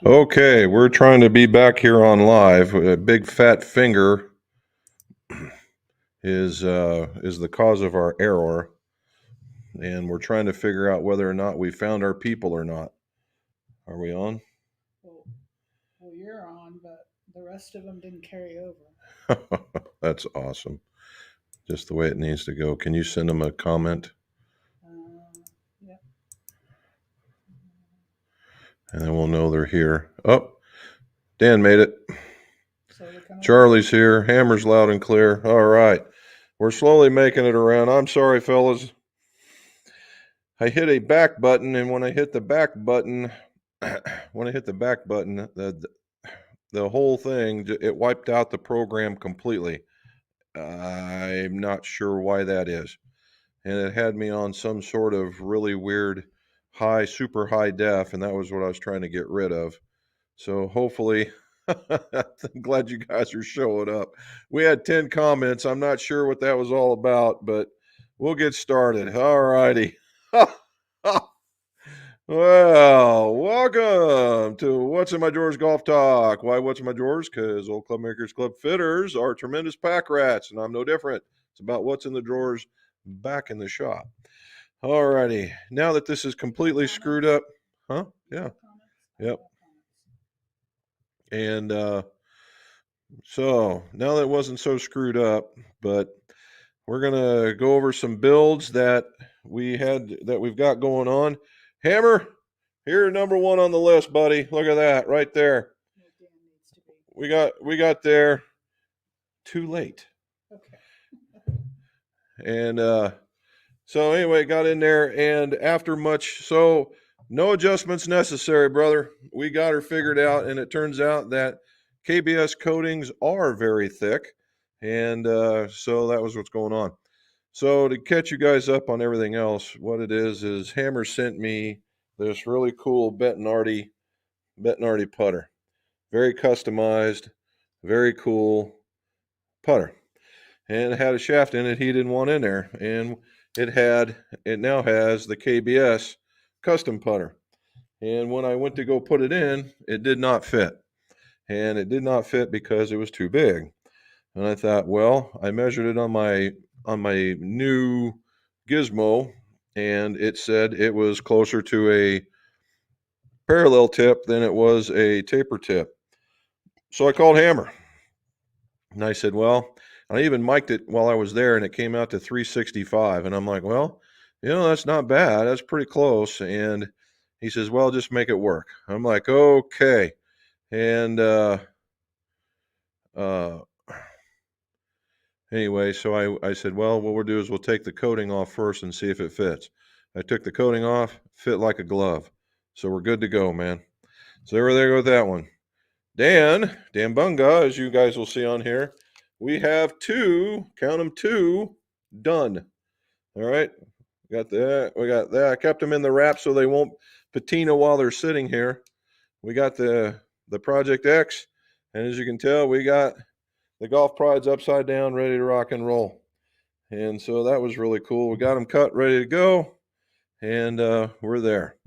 Okay, we're trying to be back here on live. A big fat finger is the cause of our error, and we're trying to figure out whether or not we found our people or not. Are we on? Well, well, you're on, but the rest of them didn't carry over. That's awesome. Just the way it needs to go. Can you send them a comment? Yeah. And then we'll know they're here. Oh, Dan made it. So they're coming. Charlie's here. Hammer's loud and clear. All right. We're slowly making it around. I'm sorry, fellas. I hit a back button, and when I hit the back button, the whole thing, it wiped out the program completely. I'm not sure why that is. And it had me on some sort of really weird super high def, and that was what I was trying to get rid of. So hopefully, I'm glad you guys are showing up. We had 10 comments. I'm not sure what that was all about, but we'll get started. All righty. Well, welcome to What's in My Drawers Golf Talk. Why What's in My Drawers? Because Old Club Makers Club fitters are tremendous pack rats, and I'm no different. It's about what's in the drawers back in the shop. All righty. Now that this is completely screwed up, huh? Yeah. Yep. And so now that it wasn't so screwed up, but we're gonna go over some builds that we've got going on. Hammer, here, number one on the list, buddy. Look at that right there. We got there too late. Okay. And so anyway, got in there, and after no adjustments necessary, brother. We got her figured out, and it turns out that KBS coatings are very thick, and so that was what's going on. So to catch you guys up on everything else, what it is Hammer sent me this really cool Bettinardi putter. Very customized, very cool putter. And it had a shaft in it he didn't want in there. And it now has the KBS custom putter. And when I went to go put it in, it did not fit. And it did not fit because it was too big. And I thought, well, I measured it on my new Gizmo, and it said it was closer to a parallel tip than it was a taper tip. So I called Hammer, and I said, well, I even mic'd it while I was there, and it came out to 365. And I'm like, well, that's not bad. That's pretty close. And he says, well, just make it work. I'm like, okay. And anyway, so I said, well, what we'll do is we'll take the coating off first and see if it fits. I took the coating off, fit like a glove. So we're good to go, man. So there we go with that one. Dan Bunga, as you guys will see on here, we have two, count them, two done. All right. We got that. I kept them in the wrap so they won't patina while they're sitting here. We got the Project X, and as you can tell, we got the Golf Pride's upside down, ready to rock and roll. And so that was really cool. We got them cut, ready to go, and we're there.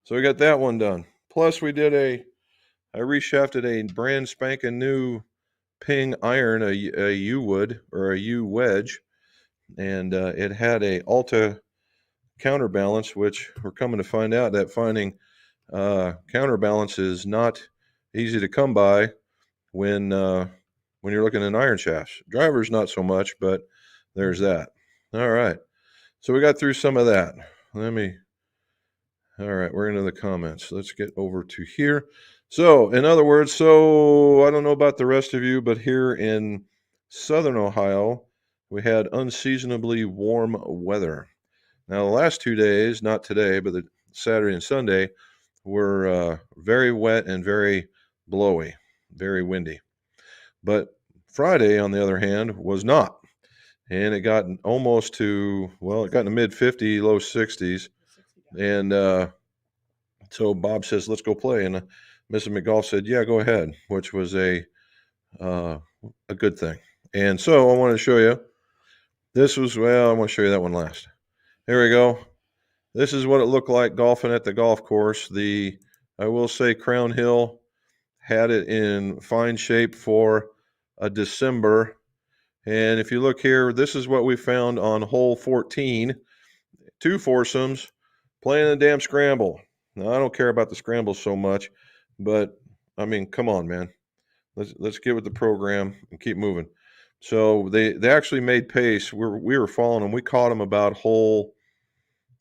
So we got that one done. Plus, I reshafted a brand spanking new Ping iron, a U wood or a U wedge, and it had a Alta counterbalance, which we're coming to find out that finding counterbalance is not easy to come by when you're looking at iron shafts. Drivers not so much, but there's that. All right. So we got through some of that. All right, we're into the comments. Let's get over to here. So, in other words, I don't know about the rest of you, but here in southern Ohio, we had unseasonably warm weather. Now, the last 2 days, not today, but the Saturday and Sunday, were very wet and very blowy, very windy. But Friday, on the other hand, was not. And it got almost to, it got in the mid 50s, low 60s. And so Bob says, let's go play. And Mrs. McGolf said, yeah, go ahead, which was a good thing. And so I want to show you. I want to show you that one last. Here we go. This is what it looked like golfing at the golf course. The I will say Crown Hill had it in fine shape for a December. And if you look here, this is what we found on hole 14. 2 foursomes playing a damn scramble. Now, I don't care about the scrambles so much, but I mean, come on, man. Let's get with the program and keep moving. So they actually made pace. We were following them. We caught them about hole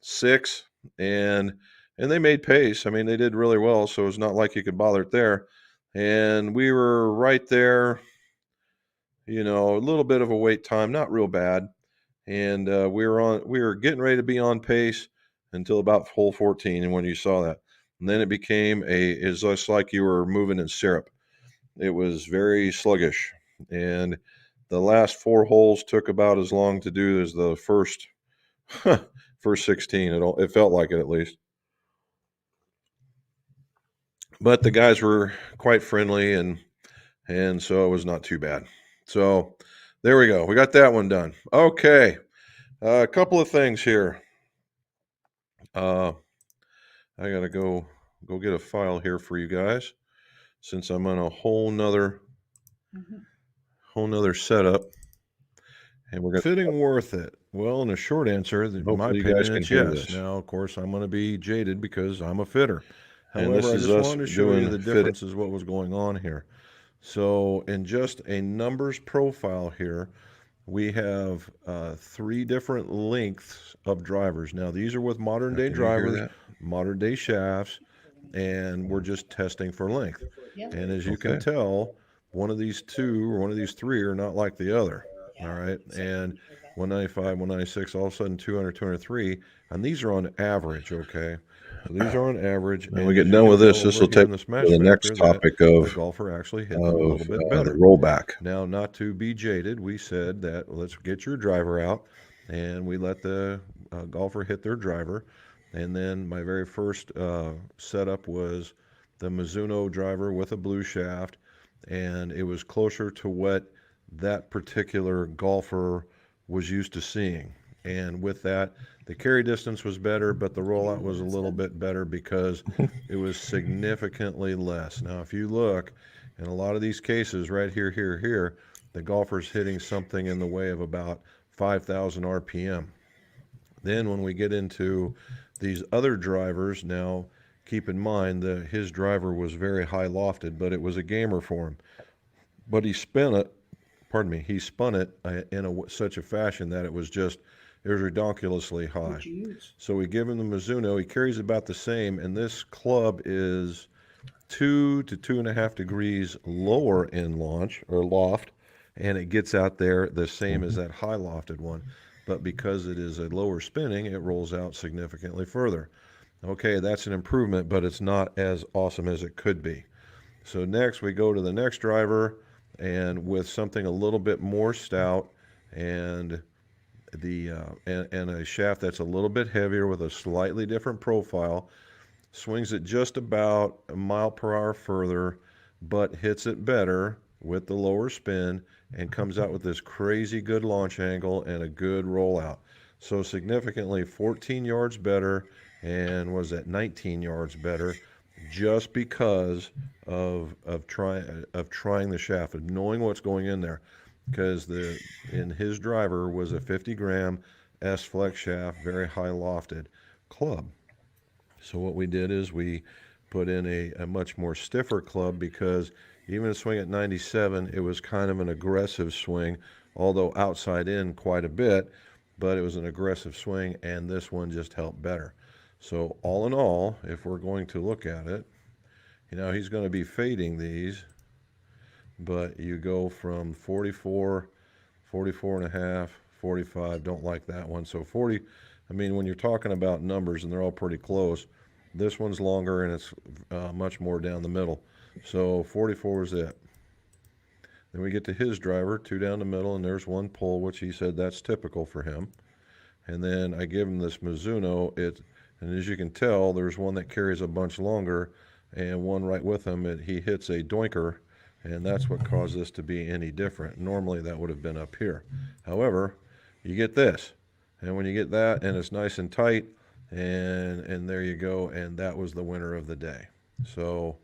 6, and they made pace. I mean, they did really well, so it's not like you could bother it there. And we were right there, a little bit of a wait time, not real bad. And we were getting ready to be on pace until about hole 14, and when you saw that, and then it became it's just like you were moving in syrup. It was very sluggish, and the last 4 holes took about as long to do as the first 16. It felt like it, at least. But the guys were quite friendly, and so it was not too bad. So there we go. We got that one done. Okay. A couple of things here. I gotta go get a file here for you guys, since I'm on a whole nother setup, and we're gonna fitting worth it. Well, in a short answer, my opinion is yes. Now, of course, I'm going to be jaded because I'm a fitter. However, I just wanted to show you the differences, what was going on here. So, in just a numbers profile here, we have 3 different lengths of drivers. Now, these are with modern day drivers, modern day shafts, and we're just testing for length. Yep. And as you can tell, one of these 2 or one of these 3 are not like the other. All right. And 195, 196, all of a sudden 200, 203. And these are on average. Okay. So these are on average. When we get done with this will take the next topic of the golfer actually hit them a little bit better. The rollback. Now, not to be jaded, we said that let's get your driver out, and we let the golfer hit their driver. And then my very first setup was the Mizuno driver with a blue shaft, and it was closer to what that particular golfer was used to seeing. And with that, the carry distance was better, but the rollout was a little bit better because it was significantly less. Now, if you look, in a lot of these cases, right here, the golfer's hitting something in the way of about 5,000 RPM. Then when we get into these other drivers, now keep in mind that his driver was very high lofted, but it was a gamer for him. But he spun it in such a fashion that it was ridiculously high. So we give him the Mizuno. He carries about the same, and this club is 2 to 2.5 degrees lower in launch or loft, and it gets out there the same as that high lofted one. But because it is a lower spinning, it rolls out significantly further. Okay, that's an improvement, but it's not as awesome as it could be. So next we go to the next driver, and with something a little bit more stout and and a shaft that's a little bit heavier with a slightly different profile, swings it just about a mile per hour further, but hits it better with the lower spin and comes out with this crazy good launch angle and a good rollout. So significantly 14 yards better, and was at 19 yards better, just because of trying the shaft, of knowing what's going in there, because in his driver was a 50-gram S-Flex shaft, very high lofted club. So what we did is we put in a much more stiffer club, because even a swing at 97, it was kind of an aggressive swing, although outside in quite a bit, but it was an aggressive swing, and this one just helped better. So all in all, if we're going to look at it, he's going to be fading these, but you go from 44, 44 and a half, 45, don't like that one. So 40, when you're talking about numbers and they're all pretty close, this one's longer and it's much more down the middle. So 44 is it. Then we get to his driver, 2 down the middle, and there's 1 pull, which he said that's typical for him. And then I give him this Mizuno, and as you can tell, there's one that carries a bunch longer, and one right with him, he hits a doinker, and that's what caused this to be any different. Normally that would have been up here. However, you get this, and when you get that, and it's nice and tight, and there you go, and that was the winner of the day. So,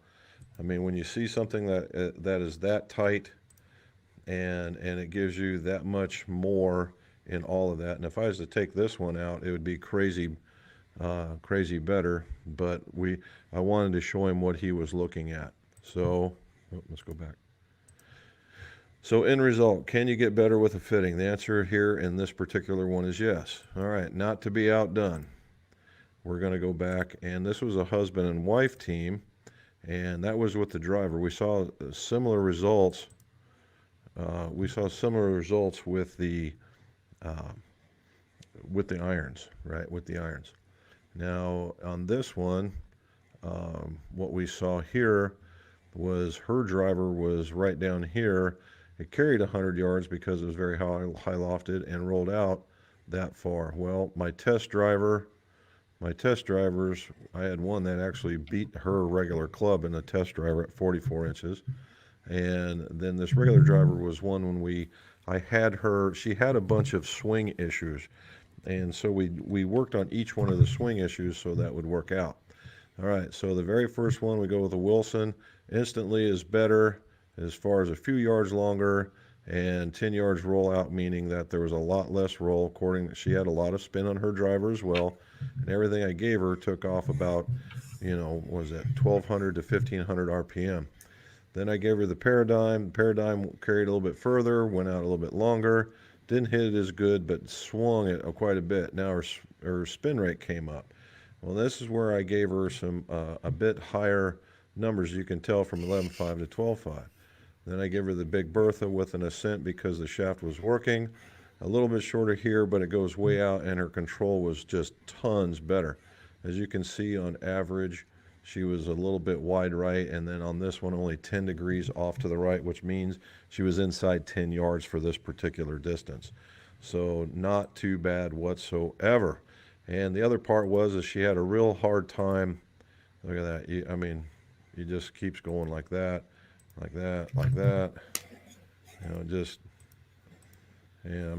I mean, when you see something that that is that tight and it gives you that much more in all of that. And if I was to take this one out, it would be crazy, crazy better. But I wanted to show him what he was looking at. So, let's go back. So end result, can you get better with a fitting? The answer here in this particular one is yes. All right, not to be outdone. We're going to go back, and this was a husband and wife team, and that was with the driver. We saw similar results. With the irons, right? With the irons. Now on this one, what we saw here was her driver was right down here. It carried 100 yards because it was very high lofted and rolled out that far. Well, my test drivers, I had one that actually beat her regular club in a test driver at 44 inches. And then this regular driver was one when she had a bunch of swing issues. And so we worked on each one of the swing issues so that would work out. All right, so the very first one, we go with a Wilson. Instantly is better as far as a few yards longer and 10 yards roll out, meaning that there was a lot less roll. She had a lot of spin on her driver as well. And everything I gave her took off about, what was that, 1,200 to 1,500 RPM. Then I gave her the Paradigm. The Paradigm carried a little bit further, went out a little bit longer. Didn't hit it as good, but swung it quite a bit. Now her spin rate came up. Well, this is where I gave her some a bit higher numbers. You can tell from 11.5 to 12.5. Then I gave her the Big Bertha with an ascent because the shaft was working. A little bit shorter here, but it goes way out, and her control was just tons better. As you can see, on average, she was a little bit wide right, and then on this one, only 10 degrees off to the right, which means she was inside 10 yards for this particular distance. So not too bad whatsoever. And the other part was she had a real hard time. Look at that. He just keeps going like that, like that, like that. And I'm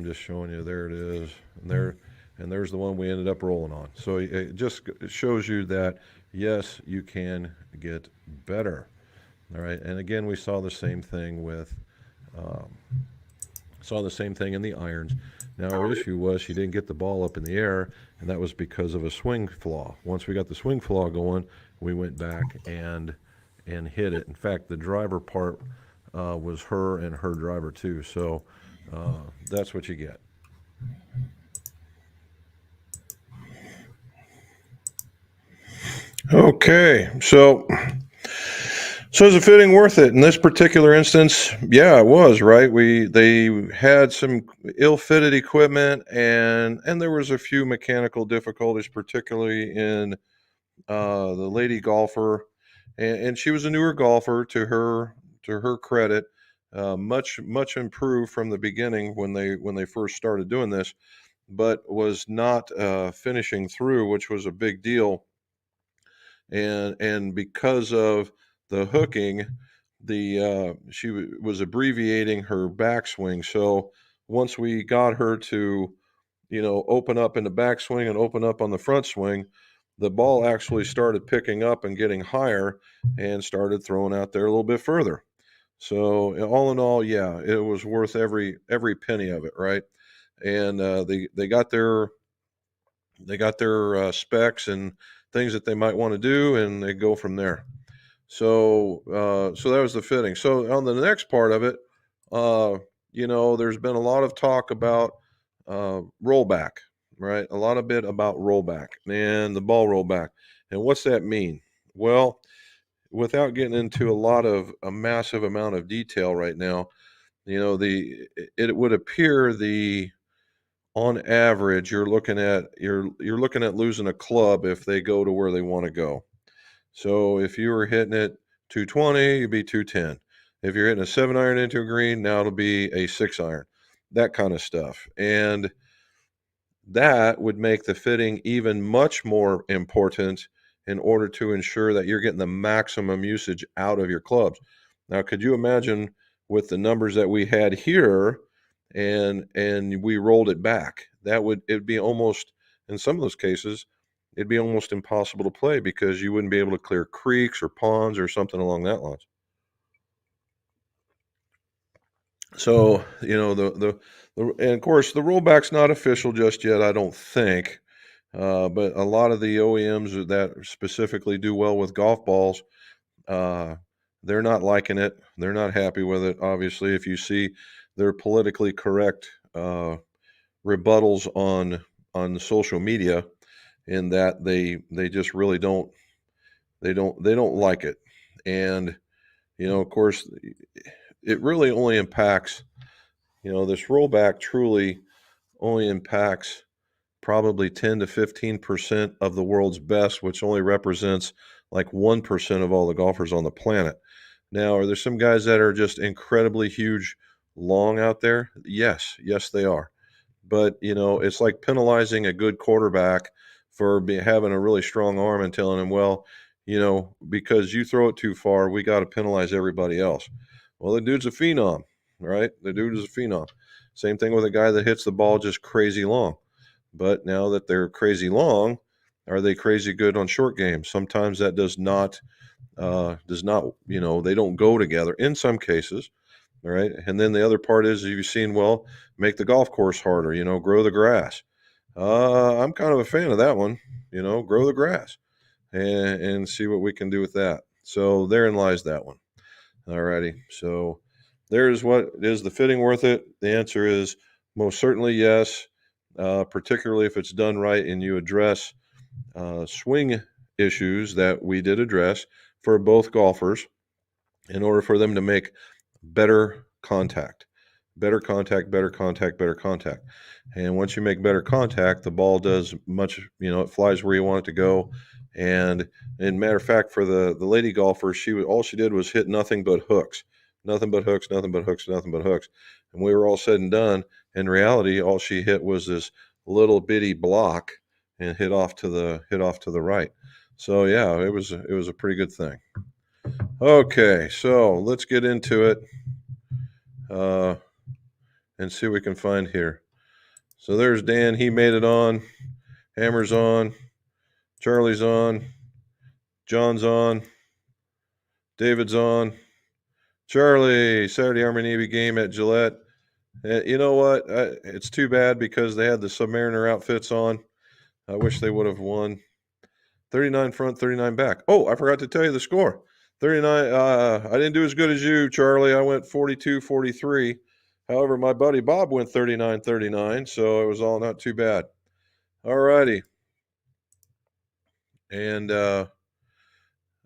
just showing you, there it is. And there's the one we ended up rolling on. So it shows you that, yes, you can get better. All right. And again, we saw the same thing in the irons. Now our issue was she didn't get the ball up in the air, and that was because of a swing flaw. Once we got the swing flaw going, we went back and hit it. In fact, the driver part was her and her driver too. So that's what you get. Okay, so is the fitting worth it? In this particular instance, yeah, it was, right? They had some ill-fitted equipment, and there was a few mechanical difficulties, particularly in the lady golfer, and she was a newer golfer. To her credit, much improved from the beginning when they first started doing this, but was not finishing through, which was a big deal. And because of the hooking, she was abbreviating her backswing. So once we got her to, open up in the backswing and open up on the front swing, the ball actually started picking up and getting higher and started throwing out there a little bit further. So all in all, yeah, it was worth every penny of it, right? And they got their specs and things that they might want to do, and they go from there. So that was the fitting. So on the next part of it, there's been a lot of talk about rollback, right? A lot of bit about rollback and the ball rollback. And what's that mean? Well, without getting into a massive amount of detail right now, it would appear on average, you're looking at losing a club if they go to where they want to go. So if you were hitting it 220, you'd be 210. If you're hitting a 7-iron into a green, now it'll be a 6-iron, that kind of stuff. And that would make the fitting even much more important in order to ensure that you're getting the maximum usage out of your clubs. Now, could you imagine with the numbers that we had here, and we rolled it back? It'd be almost, in some of those cases, it'd be almost impossible to play because you wouldn't be able to clear creeks or ponds or something along that lines. So, and of course, the rollback's not official just yet, I don't think. But a lot of the OEMs that specifically do well with golf balls, they're not liking it. They're not happy with it. Obviously, if you see their politically correct rebuttals on social media, in that they just really don't like it. And of course, it really only impacts, this rollback truly only impacts probably 10 to 15% of the world's best, which only represents like 1% of all the golfers on the planet. Now, are there some guys that are just incredibly huge long out there? Yes, they are. But, it's like penalizing a good quarterback for having a really strong arm and telling him, well, because you throw it too far, we got to penalize everybody else. Well, the dude's a phenom, right? The dude is a phenom. Same thing with a guy that hits the ball just crazy long. But now that they're crazy long, are they crazy good on short games? Sometimes that does not, they don't go together in some cases. All right. And then the other part is, you've seen, well, make the golf course harder, grow the grass. I'm kind of a fan of that one, grow the grass and see what we can do with that. So therein lies that one. All righty. So there's what is the fitting worth it? The answer is most certainly yes, particularly if it's done right and you address swing issues that we did address for both golfers in order for them to make better contact. And once you make better contact, the ball does much, it flies where you want it to go. And matter of fact, for the lady golfer, all she did was hit nothing but hooks. And we were all said and done. In reality, all she hit was this little bitty block and hit off to the right. So yeah, it was a pretty good thing. Okay, so let's get into it and see what we can find here. So there's Dan. He made it on. Hammer's on. Charlie's on. John's on. David's on. Charlie, Saturday Army Navy game at Gillette. You know what? It's too bad because they had the Submariner outfits on. I wish they would have won. 39 front, 39 back. Oh, I forgot to tell you the score. 39. I didn't do as good as you, Charlie. I went 42-43. However, my buddy Bob went 39-39, so it was all not too bad. All righty. And the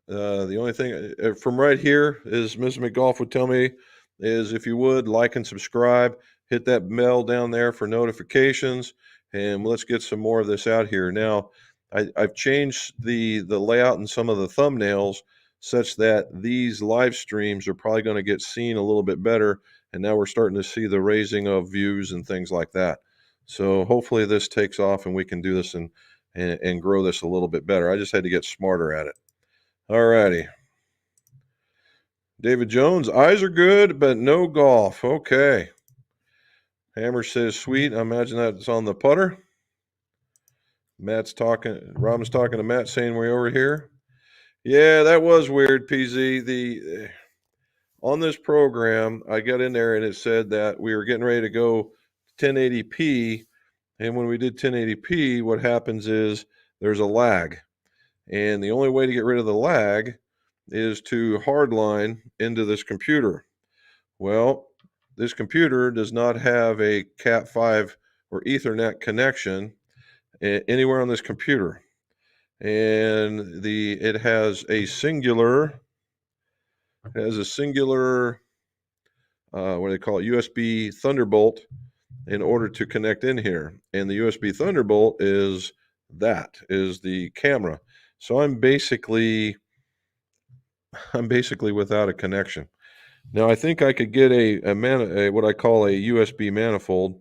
only thing from right here is Ms. McGolf would tell me is, if you would, like and subscribe, hit that bell down there for notifications, and let's get some more of this out here. Now, I've changed the layout and some of the thumbnails such that these live streams are probably going to get seen a little bit better, and now we're starting to see the raising of views and things like that. So hopefully this takes off and we can do this and grow this a little bit better. I just had to get smarter at it. All righty. David Jones, eyes are good, but no golf. Okay. Hammer says, sweet. I imagine that's on the putter. Robin's talking to Matt saying we're over here. Yeah, that was weird, PZ. On this program, I got in there and it said that we were getting ready to go 1080p. And when we did 1080p, what happens is there's a lag. And the only way to get rid of the lag is to hardline into this computer. Well, this computer does not have a Cat5 or Ethernet connection anywhere on this computer. And it has a singular, what do they call it, USB Thunderbolt in order to connect in here. And the USB Thunderbolt is the camera. So I'm basically without a connection. Now I think I could get a what I call a USB manifold,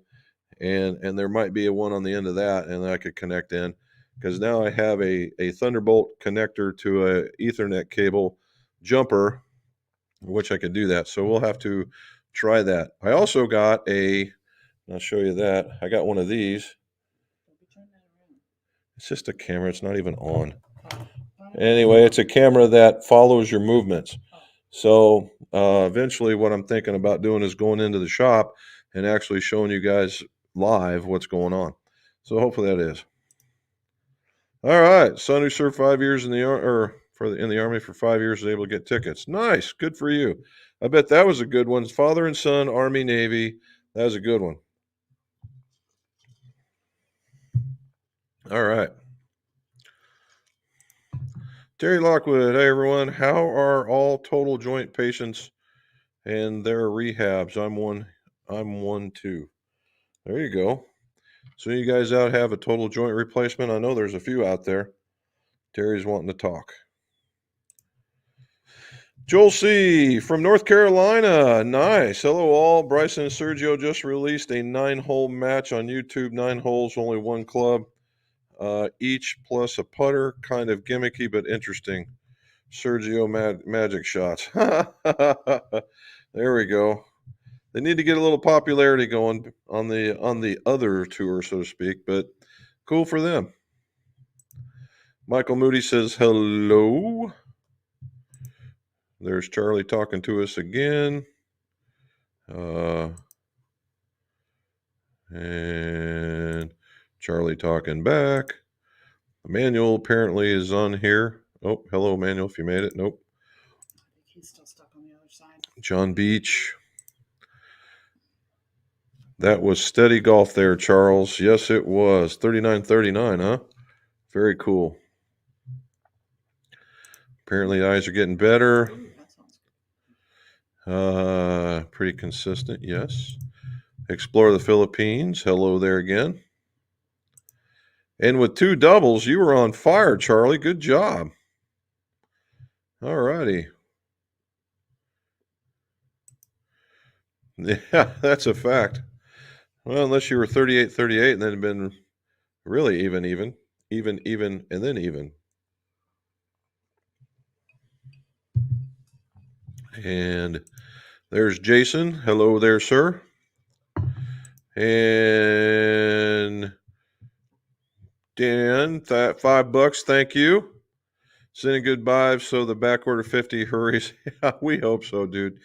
and there might be a one on the end of that, and I could connect in, because now I have a Thunderbolt connector to a Ethernet cable jumper, which I could do that. So we'll have to try that. I also got I'll show you that. I got one of these. It's just a camera. It's not even on. Anyway, it's a camera that follows your movements. So eventually what I'm thinking about doing is going into the shop and actually showing you guys live what's going on. So hopefully that is. All right. Son who served 5 years in the Army for 5 years is able to get tickets. Nice. Good for you. I bet that was a good one. Father and son, Army, Navy. That was a good one. All right. Terry Lockwood. Hey, everyone. How are all total joint patients and their rehabs? I'm one too. There you go. So you guys out have a total joint replacement? I know there's a few out there. Terry's wanting to talk. Joel C. from North Carolina. Nice. Hello, all. Bryson and Sergio just released a 9-hole match on YouTube. 9 holes, only one club. Each plus a putter. Kind of gimmicky, but interesting. Sergio magic shots. There we go. They need to get a little popularity going on the other tour, so to speak, but cool for them. Michael Moody says hello. There's Charlie talking to us again. And Charlie talking back. Emmanuel apparently is on here. Oh, hello, Emmanuel, if you made it. Nope. He's still stuck on the other side. John Beach. That was steady golf there, Charles. Yes, it was. 39-39, huh? Very cool. Apparently the eyes are getting better. Ooh, that sounds good. Pretty consistent, yes. Explore the Philippines. Hello there again. And with 2 doubles, you were on fire, Charlie. Good job. All righty. Yeah, that's a fact. Well, unless you were 38-38 and then had been really even, and then even. And there's Jason. Hello there, sir. And Dan, $5. Thank you. Sending good vibes so the back order 50 hurries. Yeah, we hope so, dude.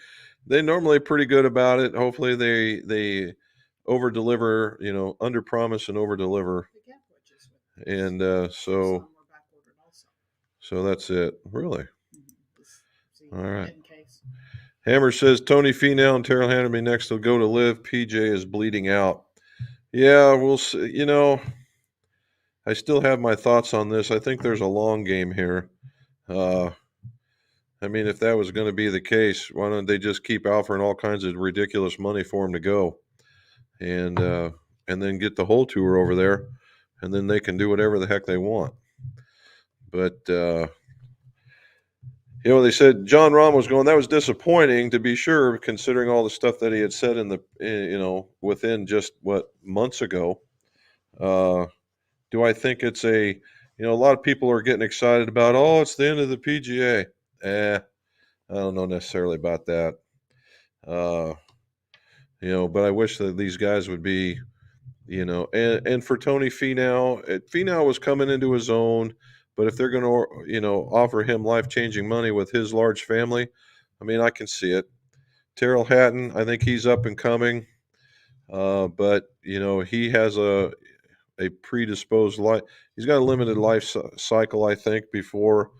They normally pretty good about it. Hopefully they over deliver, under promise and over deliver. And so that's it. Really? All right. Hammer says Tony Finau and Terrell Handerby next will go to live. PJ is bleeding out. Yeah, we'll see. I still have my thoughts on this. I think there's a long game here. I mean, if that was going to be the case, why don't they just keep offering all kinds of ridiculous money for him to go, and then get the whole tour over there, and then they can do whatever the heck they want. But they said John Rahm was going. That was disappointing, to be sure, considering all the stuff that he had said in the within just months ago. Do I think it's a lot of people are getting excited about, it's the end of the PGA. I don't know necessarily about that. But I wish that these guys would be, and for Tony Finau was coming into his own, but if they're going to, offer him life-changing money with his large family, I mean, I can see it. Terrell Hatton, I think he's up and coming. But, he has a predisposed life. He's got a limited life cycle, I think, before,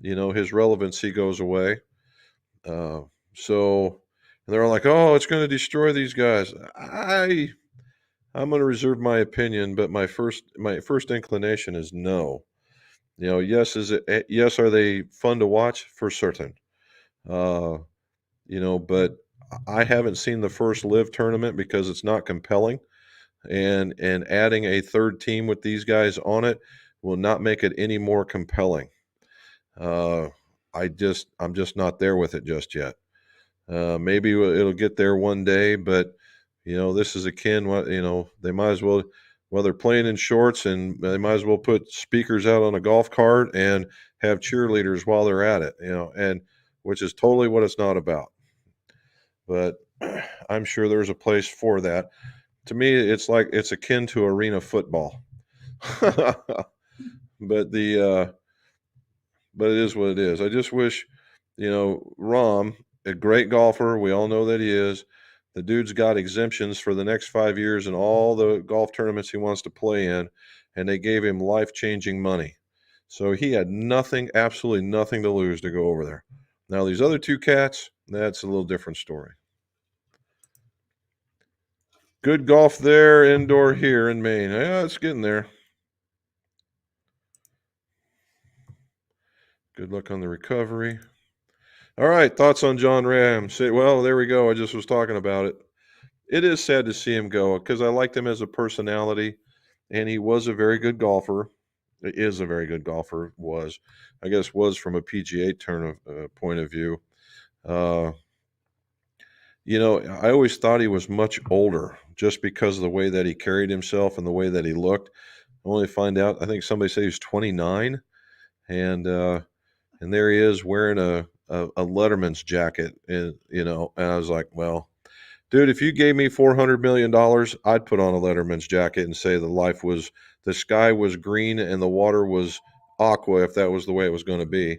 his relevancy goes away. So they're like, it's going to destroy these guys. I'm going to reserve my opinion, but my first inclination is no. Yes, are they fun to watch? For certain. But I haven't seen the first live tournament because it's not compelling. And adding a third team with these guys on it will not make it any more compelling. I'm just not there with it just yet. Maybe it'll get there one day, but this is akin. They might as well. Well, they're playing in shorts, and they might as well put speakers out on a golf cart and have cheerleaders while they're at it. And which is totally what it's not about. But I'm sure there's a place for that. To me, it's akin to arena football. but it is what it is. I just wish, Rahm, a great golfer. We all know that he is. The dude's got exemptions for the next 5 years in all the golf tournaments he wants to play in, and they gave him life-changing money. So he had nothing, absolutely nothing to lose to go over there. Now, these other two cats, that's a little different story. Good golf there, indoor here in Maine. Yeah, it's getting there. Good luck on the recovery. All right, thoughts on Jon Rahm? Well, there we go. I just was talking about it. It is sad to see him go because I liked him as a personality, and he was a very good golfer. He is a very good golfer. Was from a PGA point of view. I always thought he was much older just because of the way that he carried himself and the way that he looked. I only find out, I think somebody said he was 29, and there he is wearing a Letterman's jacket, and I was like, well, dude, if you gave me $400 million, I'd put on a Letterman's jacket and say the sky was green and the water was aqua if that was the way it was going to be.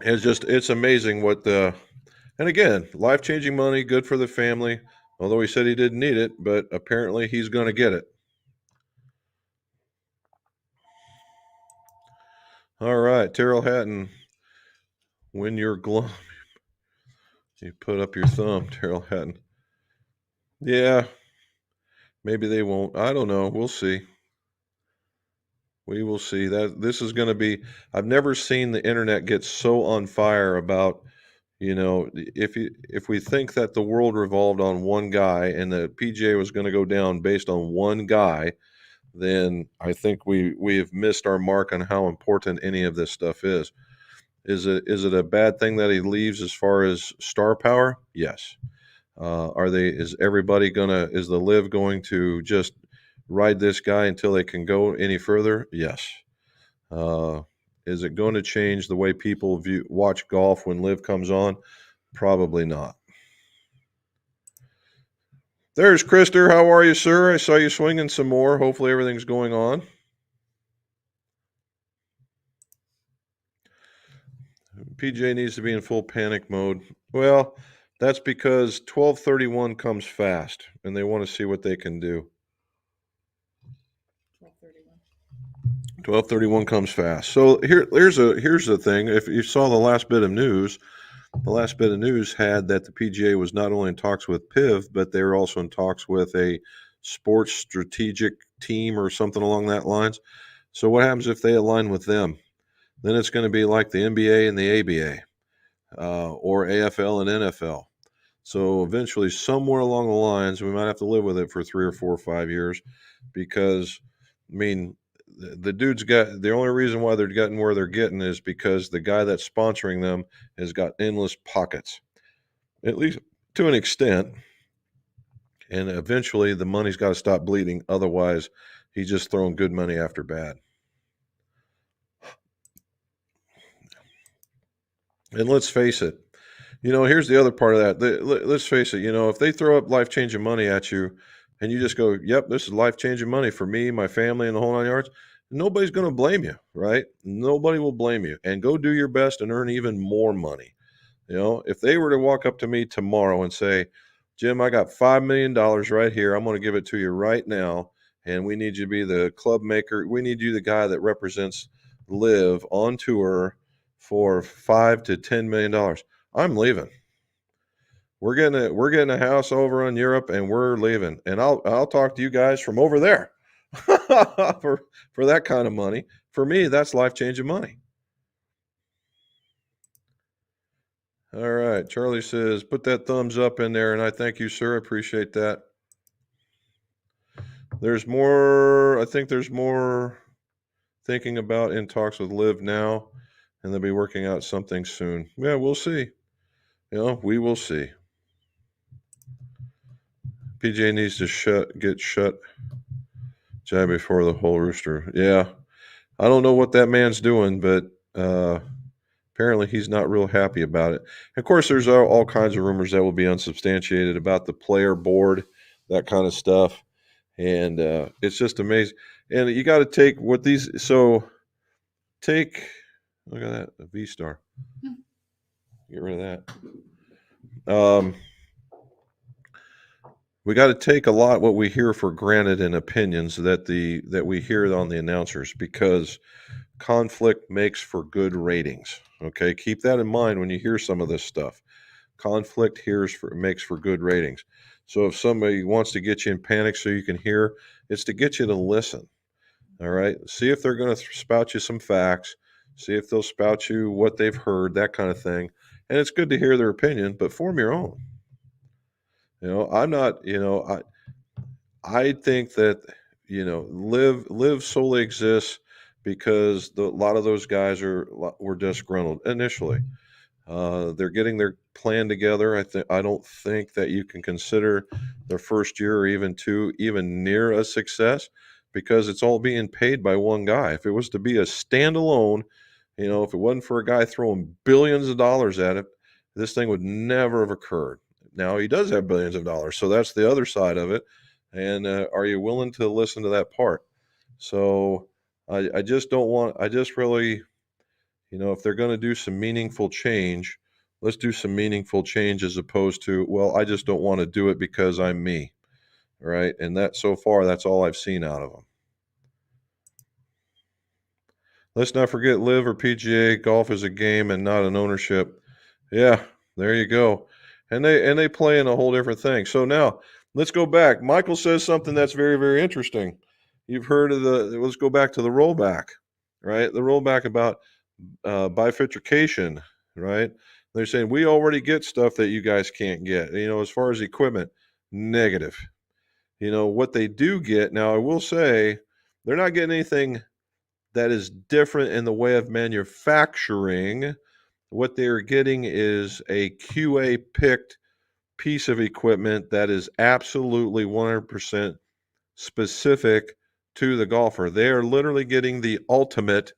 It's amazing and again, life-changing money, good for the family, although he said he didn't need it, but apparently he's going to get it. All right, Terrell Hatton, when you're glum, you put up your thumb, Terrell Hatton. Yeah, maybe they won't. I don't know. We'll see. We will see. That this is going to be. I've never seen the internet get so on fire about, if we think that the world revolved on one guy and the PGA was going to go down based on one guy, then I think we have missed our mark on how important any of this stuff is. Is it a bad thing that he leaves as far as star power? Yes. Is the LIV going to just ride this guy until they can go any further? Yes. Is it going to change the way people watch golf when LIV comes on? Probably not. There's Krister. How are you, sir? I saw you swinging some more. Hopefully everything's going on. PJ needs to be in full panic mode. Well, that's because 12/31 comes fast, and they want to see what they can do. 12/31 comes fast. So here's the thing. If you saw the last bit of news had that the PGA was not only in talks with PIV, but they were also in talks with a sports strategic team or something along that lines. So what happens if they align with them? Then it's going to be like the NBA and the ABA, or AFL and NFL. So eventually, somewhere along the lines, we might have to live with it for 3 or 4 or 5 years, because, the dude's got, the only reason why they're getting where they're getting is because the guy that's sponsoring them has got endless pockets, at least to an extent. And eventually the money's got to stop bleeding. Otherwise, he's just throwing good money after bad. And let's face it, here's the other part of that. Let's face it, if they throw up life-changing money at you and you just go, yep, this is life-changing money for me, my family, and the whole 9 yards, nobody's going to blame you, right? Nobody will blame you. And go do your best and earn even more money. If they were to walk up to me tomorrow and say, Jim, I got $5 million right here. I'm going to give it to you right now. And we need you to be the club maker. We need you the guy that represents LIV on tour for $5 to $10 million. I'm leaving. We're getting a house over in Europe, and we're leaving. And I'll talk to you guys from over there for that kind of money. For me, that's life-changing money. All right. Charlie says, put that thumbs up in there, and I thank you, sir. I appreciate that. There's more. I think there's more thinking about in talks with LIV now, and they'll be working out something soon. Yeah, we'll see. We will see. PJ needs to get shut jab before the whole rooster. Yeah. I don't know what that man's doing, but apparently he's not real happy about it. Of course, there's all kinds of rumors that will be unsubstantiated about the player board, that kind of stuff. And it's just amazing. And you got to take what these. So take. Look at that, a V-Star. Get rid of that. We got to take a lot what we hear for granted in opinions that we hear on the announcers, because conflict makes for good ratings. Okay, keep that in mind when you hear some of this stuff. Conflict makes for good ratings. So if somebody wants to get you in panic so you can hear, it's to get you to listen. All right, see if they're going to spout you some facts, see if they'll spout you what they've heard, that kind of thing. And it's good to hear their opinion, but form your own. I'm not, I think that, live solely exists because a lot of those guys were disgruntled initially. They're getting their plan together. I don't think that you can consider their first year or even two even near a success, because it's all being paid by one guy. If it was to be a standalone, if it wasn't for a guy throwing billions of dollars at it, this thing would never have occurred. Now he does have billions of dollars, so that's the other side of it. And are you willing to listen to that part? So I just don't want. I just really, if they're going to do some meaningful change, let's do some meaningful change, as opposed to, well, I just don't want to do it because I'm me, right? And that, so far, that's all I've seen out of them. Let's not forget LIV or PGA. Golf is a game and not an ownership. Yeah, there you go. And they play in a whole different thing. So now let's go back. Michael says something that's very, very interesting. You've heard of let's go back to the rollback, right? The rollback about bifurcation, right? They're saying we already get stuff that you guys can't get. As far as equipment, negative. What they do get now, I will say, they're not getting anything that is different in the way of manufacturing. What they're getting is a QA picked piece of equipment that is absolutely 100% specific to the golfer. They are literally getting the ultimate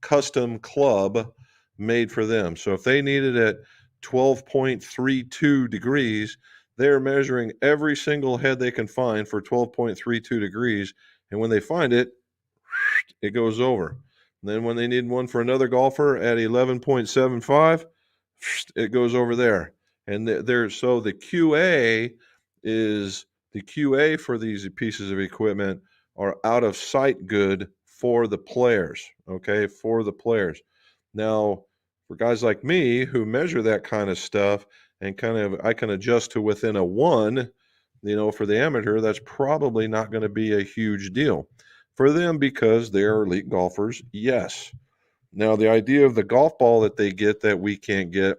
custom club made for them. So if they need it at 12.32 degrees, they're measuring every single head they can find for 12.32 degrees. And when they find it, it goes over. And then when they need one for another golfer at 11.75, it goes over there. And so the QA for these pieces of equipment are out of sight good for the players. Okay, for the players. Now, for guys like me who measure that kind of stuff and I can adjust to within a 1, for the amateur, that's probably not going to be a huge deal. For them, because they are elite golfers, yes. Now, the idea of the golf ball that they get that we can't get,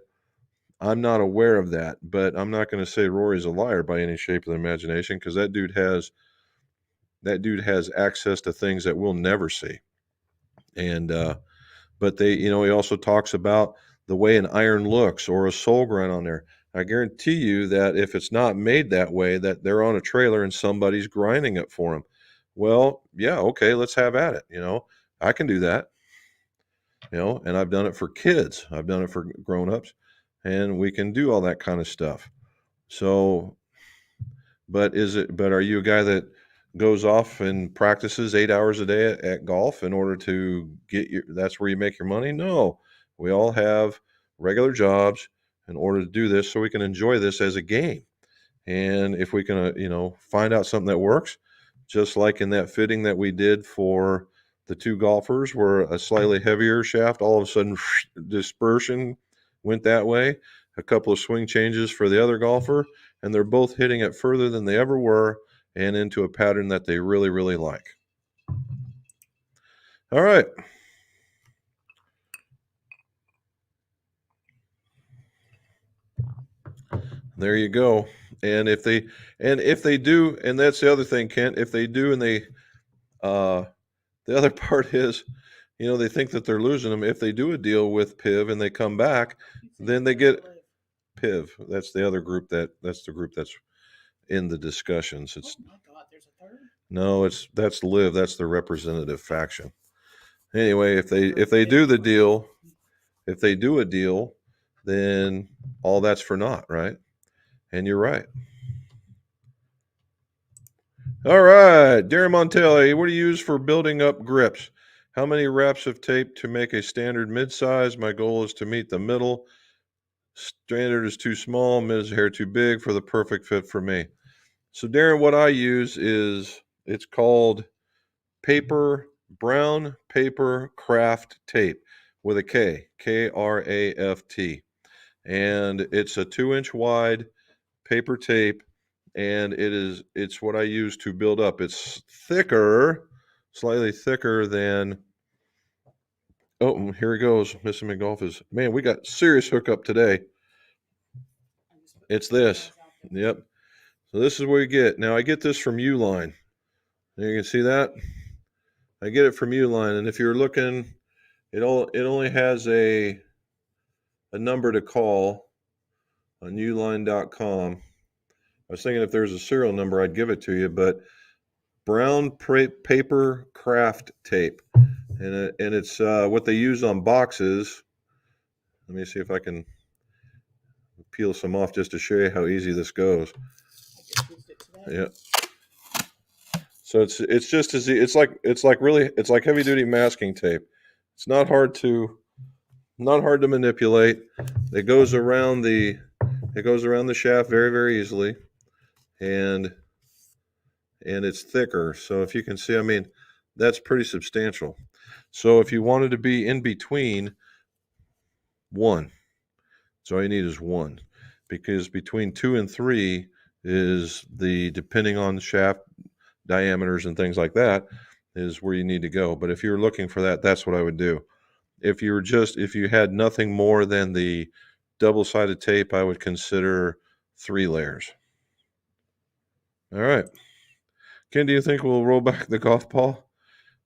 I'm not aware of that, but I'm not going to say Rory's a liar by any shape of the imagination, because that dude has access to things that we'll never see. And but he also talks about the way an iron looks or a sole grind on there. I guarantee you that if it's not made that way, that they're on a trailer and somebody's grinding it for them. Well, yeah, okay, let's have at it. I can do that. And I've done it for kids. I've done it for grown-ups, and we can do all that kind of stuff. So, but are you a guy that goes off and practices 8 hours a day at golf in order to that's where you make your money? No, we all have regular jobs in order to do this so we can enjoy this as a game. And if we can, find out something that works, just like in that fitting that we did for the two golfers, where a slightly heavier shaft, all of a sudden dispersion went that way, a couple of swing changes for the other golfer, and they're both hitting it further than they ever were and into a pattern that they really, really like. All right. There you go. And if they do, and that's the other thing, Kent, if they do, and the other part is, they think that they're losing them. If they do a deal with PIV and they come back, then they get PIV. That's the other group that's the group that's in the discussions. It's oh my God, there's a third? No, that's LIV. That's the representative faction. Anyway, if they do the deal, if they do a deal, then all that's for naught, right? And you're right. All right, Darren Montelli, what do you use for building up grips? How many reps of tape to make a standard mid-size? My goal is to meet the middle. Standard is too small, mid is hair too big for the perfect fit for me. So Darren, what I use is, it's called brown paper craft tape with a K, Kraft. And it's a 2-inch wide paper tape, and it's what I use to build up. It's thicker, slightly thicker than, oh, here he goes. Mr. McGolf is, man, we got serious hookup today. It's this. Yep. So this is what you get. Now I get this from Uline. You can see that. I get it from Uline, and if you're looking, it only has a number to call on uline.com. I was thinking if there's a serial number, I'd give it to you, but brown paper craft tape, and it's what they use on boxes. Let me see if I can peel some off just to show you how easy this goes. Yeah. So it's just as it's like heavy duty masking tape. It's not hard to manipulate. It goes around the shaft very, very easily, and it's thicker. So if you can see, I mean, that's pretty substantial. So if you wanted to be in between, one, so all you need is one, because between 2 and 3 is depending on the shaft diameters and things like that, is where you need to go. But if you're looking for that, that's what I would do. If you had nothing more than the double-sided tape, I would consider 3 layers. All right. Ken, do you think we'll roll back the golf ball?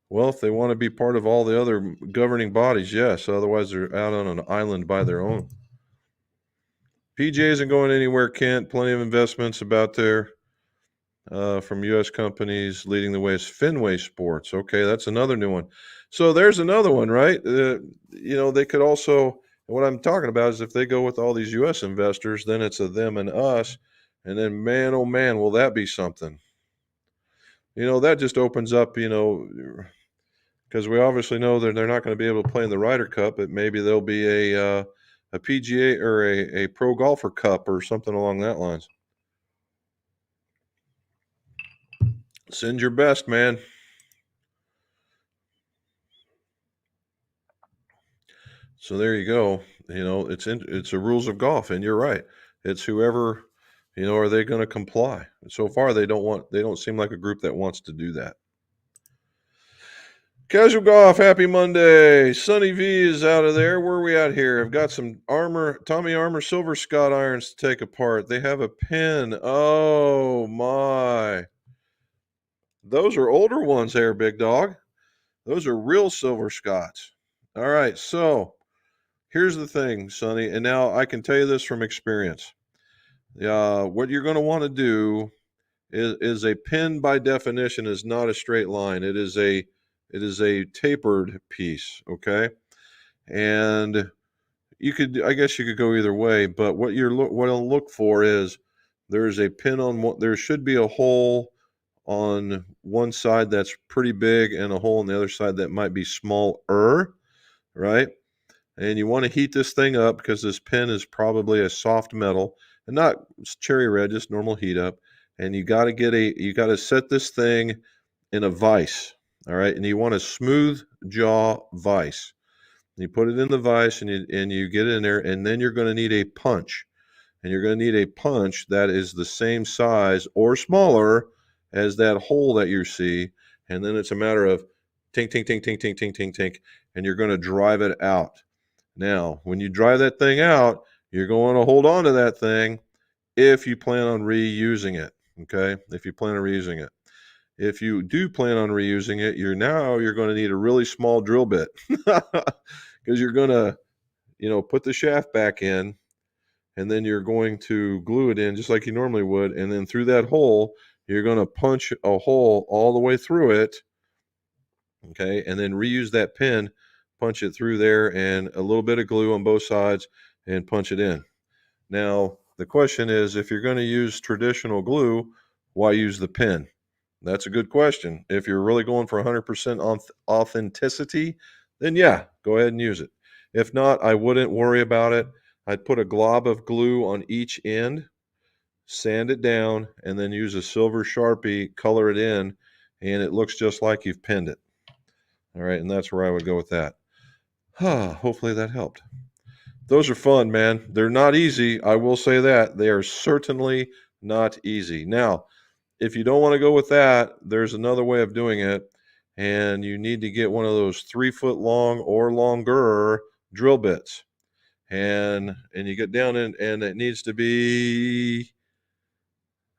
Well, if they want to be part of all the other governing bodies, yes. Otherwise, they're out on an island by their own. PGA isn't going anywhere, Kent. Plenty of investments about there from U.S. companies. Leading the way is Fenway Sports. Okay, that's another new one. So there's another one, right? They could also, what I'm talking about is if they go with all these U.S. investors, then it's a them and us. And then, man, oh, man, will that be something. That just opens up, because we obviously know that they're not going to be able to play in the Ryder Cup, but maybe there'll be a PGA or a Pro Golfer Cup or something along that lines. Send your best, man. So there you go. It's the rules of golf, and you're right. It's whoever, are they going to comply? So far, they don't seem like a group that wants to do that. Casual Golf, happy Monday. Sunny V is out of there. Where are we at here? I've got some Tommy Armour Silver Scott irons to take apart. They have a pin. Oh, my. Those are older ones there, big dog. Those are real Silver Scotts. All right, so here's the thing, Sonny, and now I can tell you this from experience. What you're going to want to do is a pin by definition is not a straight line. It is a tapered piece, okay? And I guess you could go either way, but what I'll look for is there's a pin there should be a hole on one side that's pretty big and a hole on the other side that might be smaller, right? And you want to heat this thing up because this pin is probably a soft metal and not cherry red, just normal heat up. And you got to set this thing in a vise. All right. And you want a smooth jaw vise. You put it in the vise and you get it in there, and then you're going to need a punch. And you're going to need a punch that is the same size or smaller as that hole that you see. And then it's a matter of tink, tink, tink, tink, tink, tink, tink, tink. And you're going to drive it out. Now, when you drive that thing out, you're going to hold on to that thing if you plan on reusing it. Okay. If you plan on reusing it. If you do plan on reusing it, you're going to need a really small drill bit because you're going to, put the shaft back in, and then you're going to glue it in just like you normally would. And then through that hole, you're going to punch a hole all the way through it. Okay. And then reuse that pin, punch it through there, and a little bit of glue on both sides and punch it in. Now, the question is, if you're going to use traditional glue, why use the pin? That's a good question. If you're really going for 100% authenticity, then yeah, go ahead and use it. If not, I wouldn't worry about it. I'd put a glob of glue on each end, sand it down, and then use a silver Sharpie, color it in, and it looks just like you've pinned it. All right, and that's where I would go with that. Hopefully that helped. Those are fun, man. They're not easy. I will say that. They are certainly not easy. Now, if you don't want to go with that, there's another way of doing it. And you need to get one of those 3-foot long or longer drill bits. And you get down in, and it needs to be,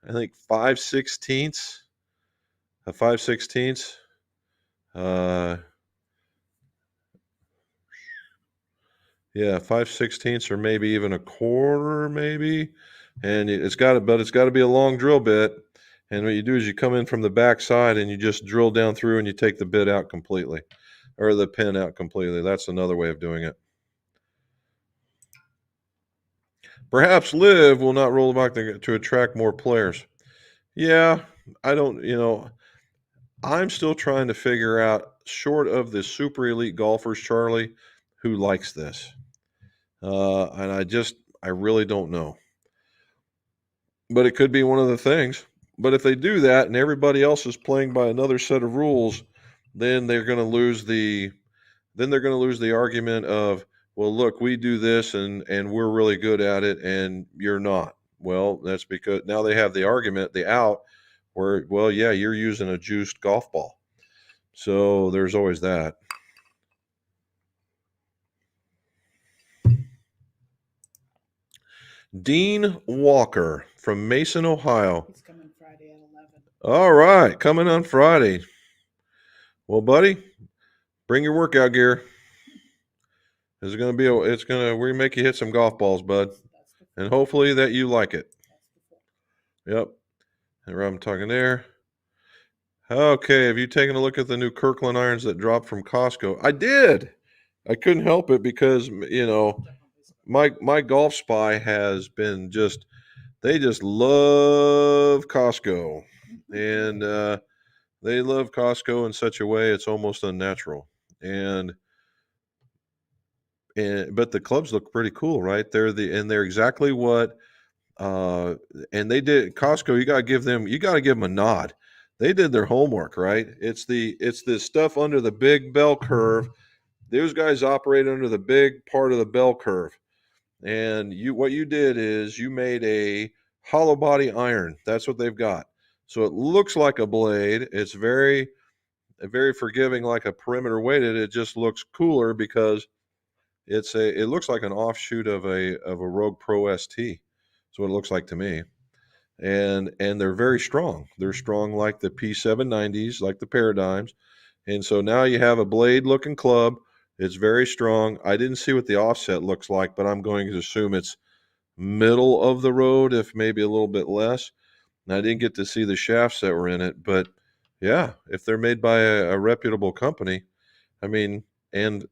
I think, 5/16. A 5/16. Yeah, 5/16 or maybe even a quarter, maybe. And it's got to be a long drill bit. And what you do is you come in from the back side and you just drill down through and you take the bit out completely, or the pin out completely. That's another way of doing it. Perhaps Liv will not roll back to attract more players. Yeah, I don't, I'm still trying to figure out, short of the super elite golfers, Charlie, who likes this. And I really don't know. But it could be one of the things. But if they do that and everybody else is playing by another set of rules, then they're going to lose the argument of, well, look, we do this and we're really good at it and you're not. Well, that's because now they have the argument, the out, where, well, yeah, you're using a juiced golf ball. So there's always that. Dean Walker from Mason, Ohio. He's coming Friday at 11. All right, coming on Friday. Well, buddy, bring your workout gear. It's going to we make you hit some golf balls, bud. And hopefully that you like it. Yep. And I'm talking there. Okay, have you taken a look at the new Kirkland irons that dropped from Costco? I did. I couldn't help it because, my Golf Spy has been they just love Costco. And they love Costco in such a way it's almost unnatural. But the clubs look pretty cool, right? They're exactly what and they did. Costco, you got to give them a nod. They did their homework, right? It's the stuff under the big bell curve. Those guys operate under the big part of the bell curve. And what you did is you made a hollow body iron. That's what they've got. So it looks like a blade. It's very forgiving, like a perimeter weighted. It just looks cooler because it looks like an offshoot of a Rogue Pro ST. That's what it looks like to me. And they're very strong. They're strong like the P790s, like the Paradigms. And so now you have a blade looking club. It's very strong. I didn't see what the offset looks like, but I'm going to assume it's middle of the road, if maybe a little bit less. And I didn't get to see the shafts that were in it, but yeah, if they're made by a reputable company, I mean, and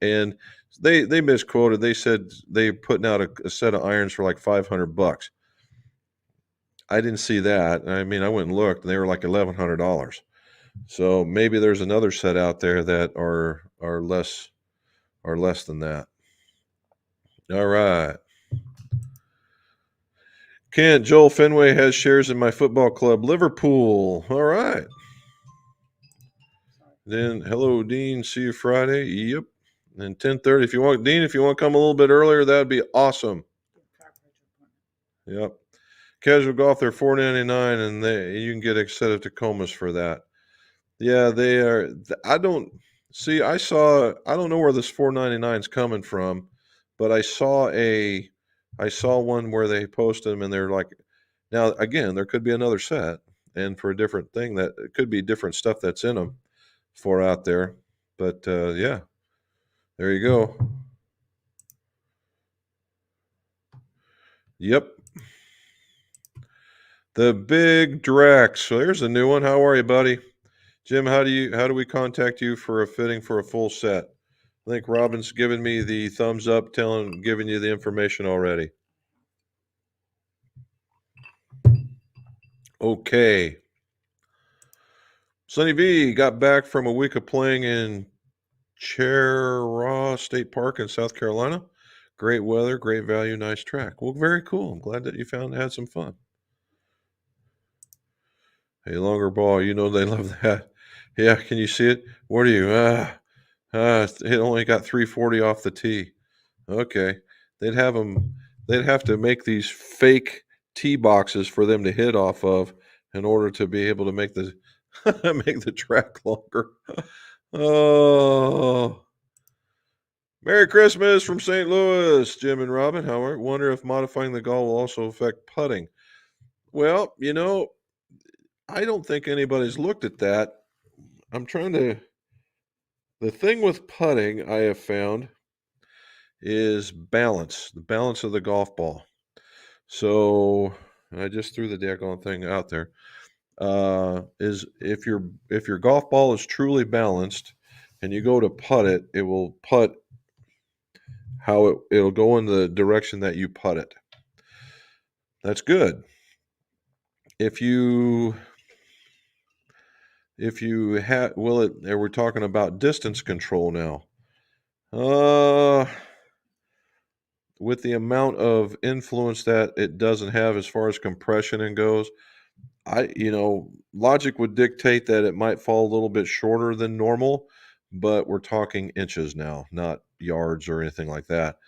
they misquoted. They said they putting out a set of irons for like $500. I didn't see that. I mean, I went and looked, and they were like $1,100. So maybe there's another set out there that are less than that. All right. Kent, Joel Fenway has shares in my football club, Liverpool. All right. Then hello, Dean. See you Friday. Yep. And 10:30. If you want to come a little bit earlier, that'd be awesome. Yep. Casual golf, they're $4.99, and you can get a set of Tacomas for that. Yeah, they are. I don't know where this $4.99 is coming from, but I saw one where they posted them, and they're like, now again, there could be another set, and for a different thing, that it could be different stuff that's in them for out there. But yeah, there you go. Yep. The Big Drex. So there's a new one. How are you, buddy? Jim, how do we contact you for a fitting for a full set? I think Robin's given me the thumbs up, giving you the information already. Okay. Sonny V got back from a week of playing in Cheraw State Park in South Carolina. Great weather, great value, nice track. Well, very cool. I'm glad that you had some fun. A longer ball, you know they love that. Yeah, can you see it? What are you? It only got 340 off the tee. Okay, they'd have to make these fake tee boxes for them to hit off of in order to be able to make the make the track longer. Oh, Merry Christmas from St. Louis, Jim and Robin. However, wonder if modifying the golf will also affect putting. Well, I don't think anybody's looked at that. The thing with putting I have found is balance, the balance of the golf ball. So I just threw the daggone thing out there. Is if your golf ball is truly balanced and you go to putt it, it will putt how it'll go in the direction that you putt it. That's good. If you have, we're talking about distance control now. With the amount of influence that it doesn't have as far as compression and goes, logic would dictate that it might fall a little bit shorter than normal, but we're talking inches now, not yards or anything like that.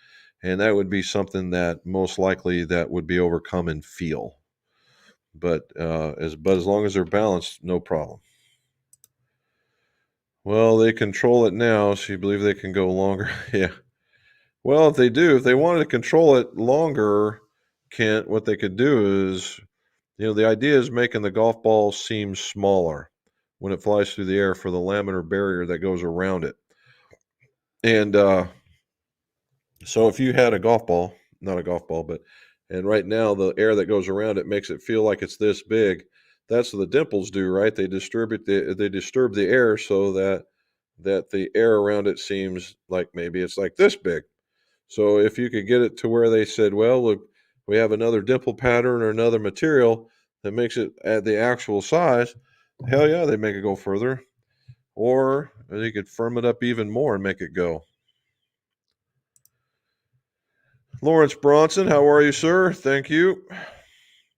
And that would be something that most likely that would be overcome in feel. But as long as they're balanced, no problem. Well, they control it now, so you believe they can go longer. Yeah. Well, if they wanted to control it longer, Kent, what they could do is, the idea is making the golf ball seem smaller when it flies through the air for the laminar barrier that goes around it. And so if you had a golf ball, not a golf ball, and right now the air that goes around it makes it feel like it's this big. That's what the dimples do, right? They disturb the air so that the air around it seems like maybe it's like this big. So if you could get it to where they said, well, look, we have another dimple pattern or another material that makes it at the actual size, hell yeah, they make it go further. Or they could firm it up even more and make it go. Lawrence Bronson, how are you, sir? Thank you.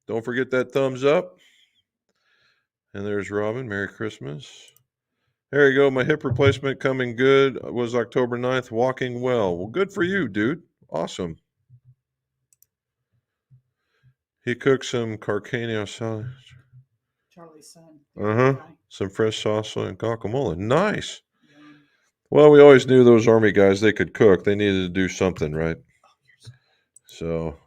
Don't forget that thumbs up. And there's Robin. Merry Christmas. There you go. My hip replacement coming good. Was October 9th. Walking well. Well, good for you, dude. Awesome. He cooked some carcano salad. Charlie's son. Some fresh salsa and guacamole. Nice. Well, we always knew those Army guys, they could cook. They needed to do something, right? So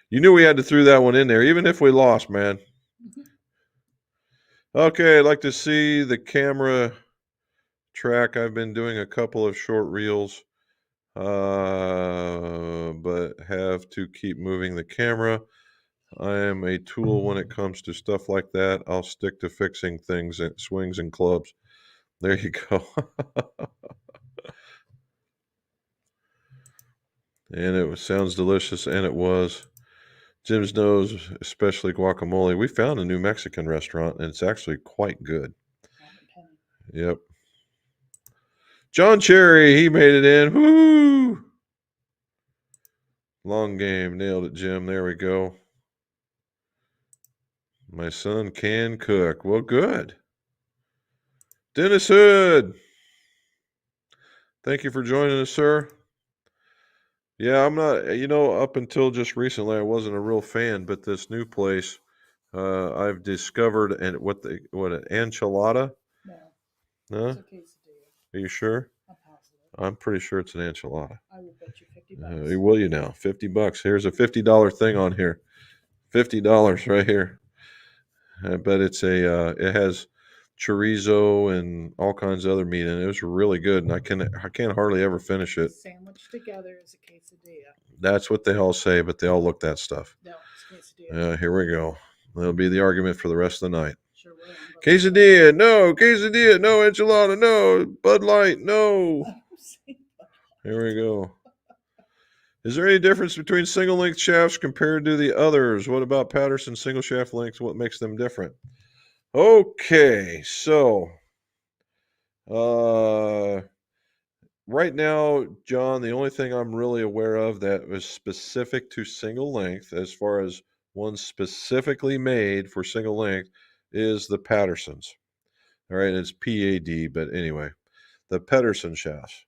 you knew we had to throw that one in there, even if we lost, man. Okay, I'd like to see the camera track. I've been doing a couple of short reels, but have to keep moving the camera. I am a tool when it comes to stuff like that. I'll stick to fixing things and swings and clubs. There you go. And it sounds delicious, and it was. Jim's knows, especially guacamole. We found a new Mexican restaurant, and it's actually quite good. Yep. John Cherry, he made it in. Woo! Long game. Nailed it, Jim. There we go. My son can cook. Well, good. Dennis Hood. Thank you for joining us, sir. Yeah, I'm not, up until just recently, I wasn't a real fan, but this new place, I've discovered, and what an enchilada? No. It's a quesadilla. Are you sure? I'm pretty sure it's an enchilada. I will bet you $50. Will you now? $50. Here's a $50 thing on here. $50 right here. But it's it has chorizo and all kinds of other meat in it. It was really good, and I can't hardly ever finish it. Sandwiched together is a quesadilla. That's what they all say, but they all look that stuff. No, it's quesadilla. Here we go. That'll be the argument for the rest of the night. Sure will. Quesadilla, no. Quesadilla, no. Enchilada, no. Bud Light, no. Here we go. Is there any difference between single length shafts compared to the others? What about Patterson single shaft lengths? What makes them different? Okay, so right now, John, the only thing I'm really aware of that was specific to single length, as far as one specifically made for single length, is the Pattersons. All right, it's PAD, but anyway, the Pedersen shafts.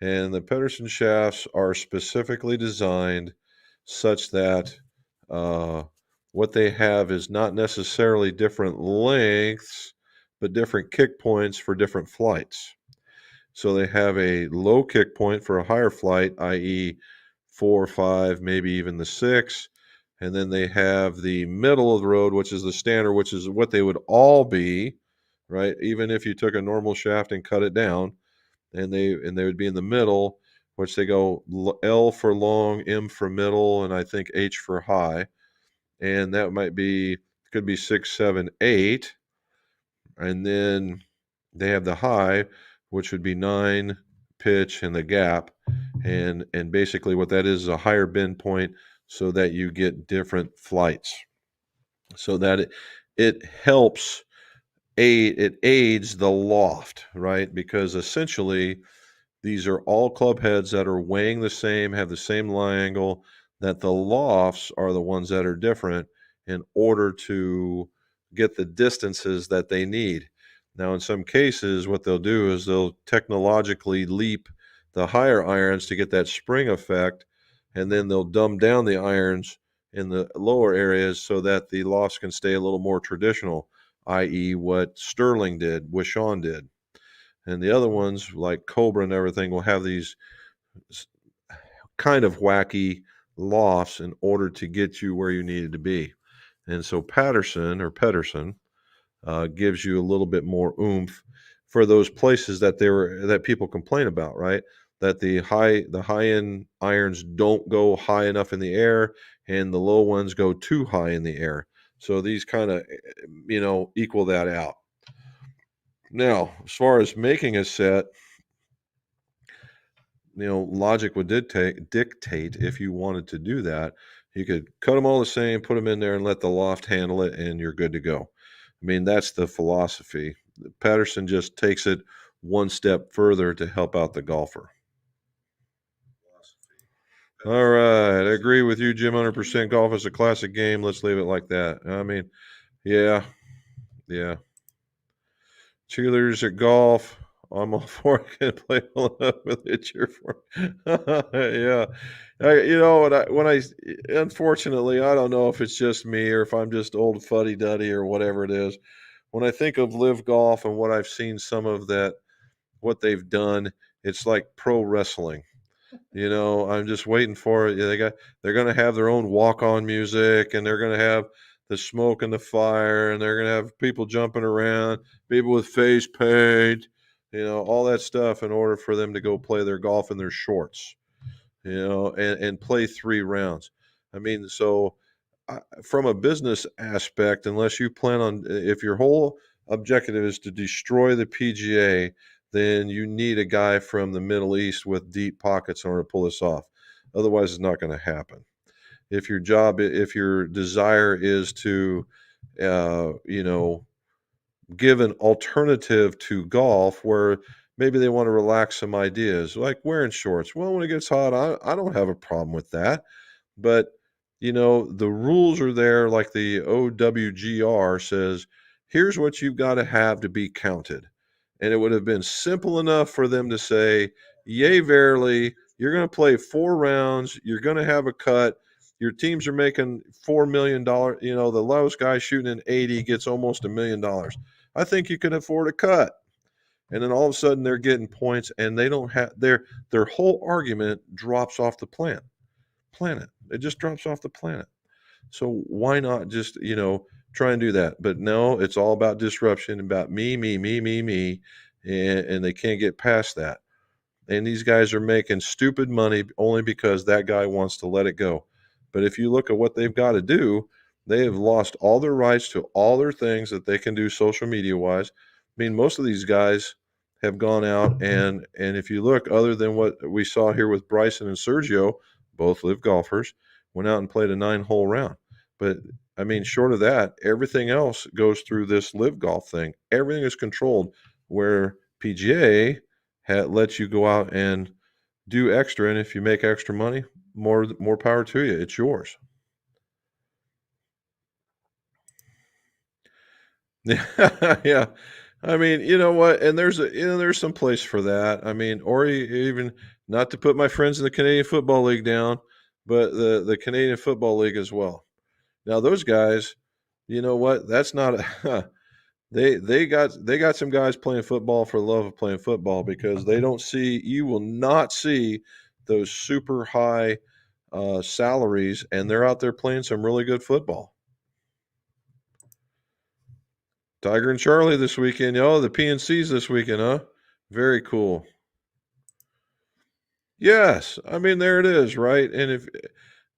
And the Pedersen shafts are specifically designed such that what they have is not necessarily different lengths, but different kick points for different flights. So they have a low kick point for a higher flight, i.e., 4 or 5, maybe even the 6. And then they have the middle of the road, which is the standard, which is what they would all be, right? Even if you took a normal shaft and cut it down, and they would be in the middle, which they go L for long, M for middle, and I think H for high. And that could be 6, 7, 8. And then they have the high, which would be 9, pitch, and the gap. And basically what that is a higher bend point so that you get different flights. So that it helps it aids the loft, right? Because essentially these are all club heads that are weighing the same, have the same lie angle, that the lofts are the ones that are different in order to get the distances that they need. Now, in some cases, what they'll do is they'll technologically leap the higher irons to get that spring effect, and then they'll dumb down the irons in the lower areas so that the lofts can stay a little more traditional, i.e., what Sterling did, Wishon did. And the other ones, like Cobra and everything, will have these kind of wacky lofts in order to get you where you needed to be. And so Pedersen gives you a little bit more oomph for those places that people complain about, right? That the high end irons don't go high enough in the air, and the low ones go too high in the air. So these kind of equal that out. Now, as far as making a set, logic would dictate if you wanted to do that. You could cut them all the same, put them in there, and let the loft handle it, and you're good to go. I mean, that's the philosophy. Patterson just takes it one step further to help out the golfer. All right. I agree with you, Jim. 100% golf is a classic game. Let's leave it like that. I mean, yeah. Cheerleaders at golf. I'm all for it. Can play well enough with it. Cheer for it. Yeah. Unfortunately, I don't know if it's just me or if I'm just old fuddy duddy or whatever it is. When I think of live golf and what I've seen what they've done, it's like pro wrestling. I'm just waiting for it. They're going to have their own walk-on music, and they're going to have the smoke and the fire, and they're going to have people jumping around, people with face paint, all that stuff in order for them to go play their golf in their shorts, and play 3 rounds. I mean, so from a business aspect, unless you plan on, if your whole objective is to destroy the PGA, then you need a guy from the Middle East with deep pockets in order to pull this off. Otherwise, it's not going to happen. If your desire is to, give an alternative to golf where maybe they want to relax some ideas, like wearing shorts. Well, when it gets hot, I don't have a problem with that. But, the rules are there, like the OWGR says, here's what you've got to have to be counted. And it would have been simple enough for them to say, yay, verily, you're going to play 4 rounds, you're going to have a cut, your teams are making $4 million. The lowest guy shooting an 80 gets almost $1 million. I think you can afford a cut. And then all of a sudden they're getting points, and they don't have their whole argument drops off the planet. It just drops off the planet. So why not just, try and do that? But no, it's all about disruption, about me, and they can't get past that. And these guys are making stupid money only because that guy wants to let it go. But if you look at what they've got to do, they have lost all their rights to all their things that they can do social media wise. I mean, most of these guys have gone out and if you look, other than what we saw here with Bryson and Sergio, both live golfers, went out and played a 9-hole round. But I mean, short of that, everything else goes through this Live Golf thing. Everything is controlled, where PGA lets you go out and do extra, and if you make extra money, more power to you. It's yours. Yeah. I mean, you know what? And there's some place for that. I mean, or even, not to put my friends in the Canadian Football League down, but the Canadian Football League as well. Now those guys, you know what? That's not they got some guys playing football for the love of playing football, because you will not see those super high salaries, and they're out there playing some really good football. Tiger and Charlie this weekend. Oh, the PNCs this weekend, huh? Very cool. Yes. I mean, there it is, right? And if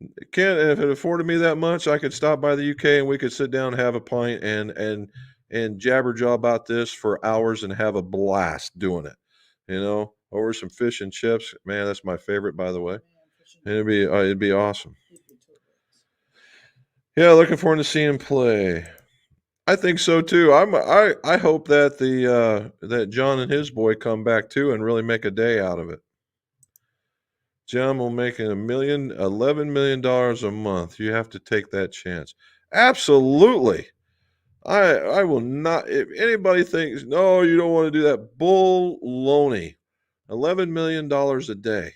it afforded me that much, I could stop by the UK and we could sit down and have a pint and jabberjaw about this for hours and have a blast doing it. Over some fish and chips. Man, that's my favorite, by the way. And it'd be awesome. Yeah, looking forward to seeing him play. I think so too. I hope that that John and his boy come back too and really make a day out of it. John will make $11 million a month. You have to take that chance. Absolutely. I will not. If anybody thinks, no, you don't want to do that, bull-loney. $11 million a day.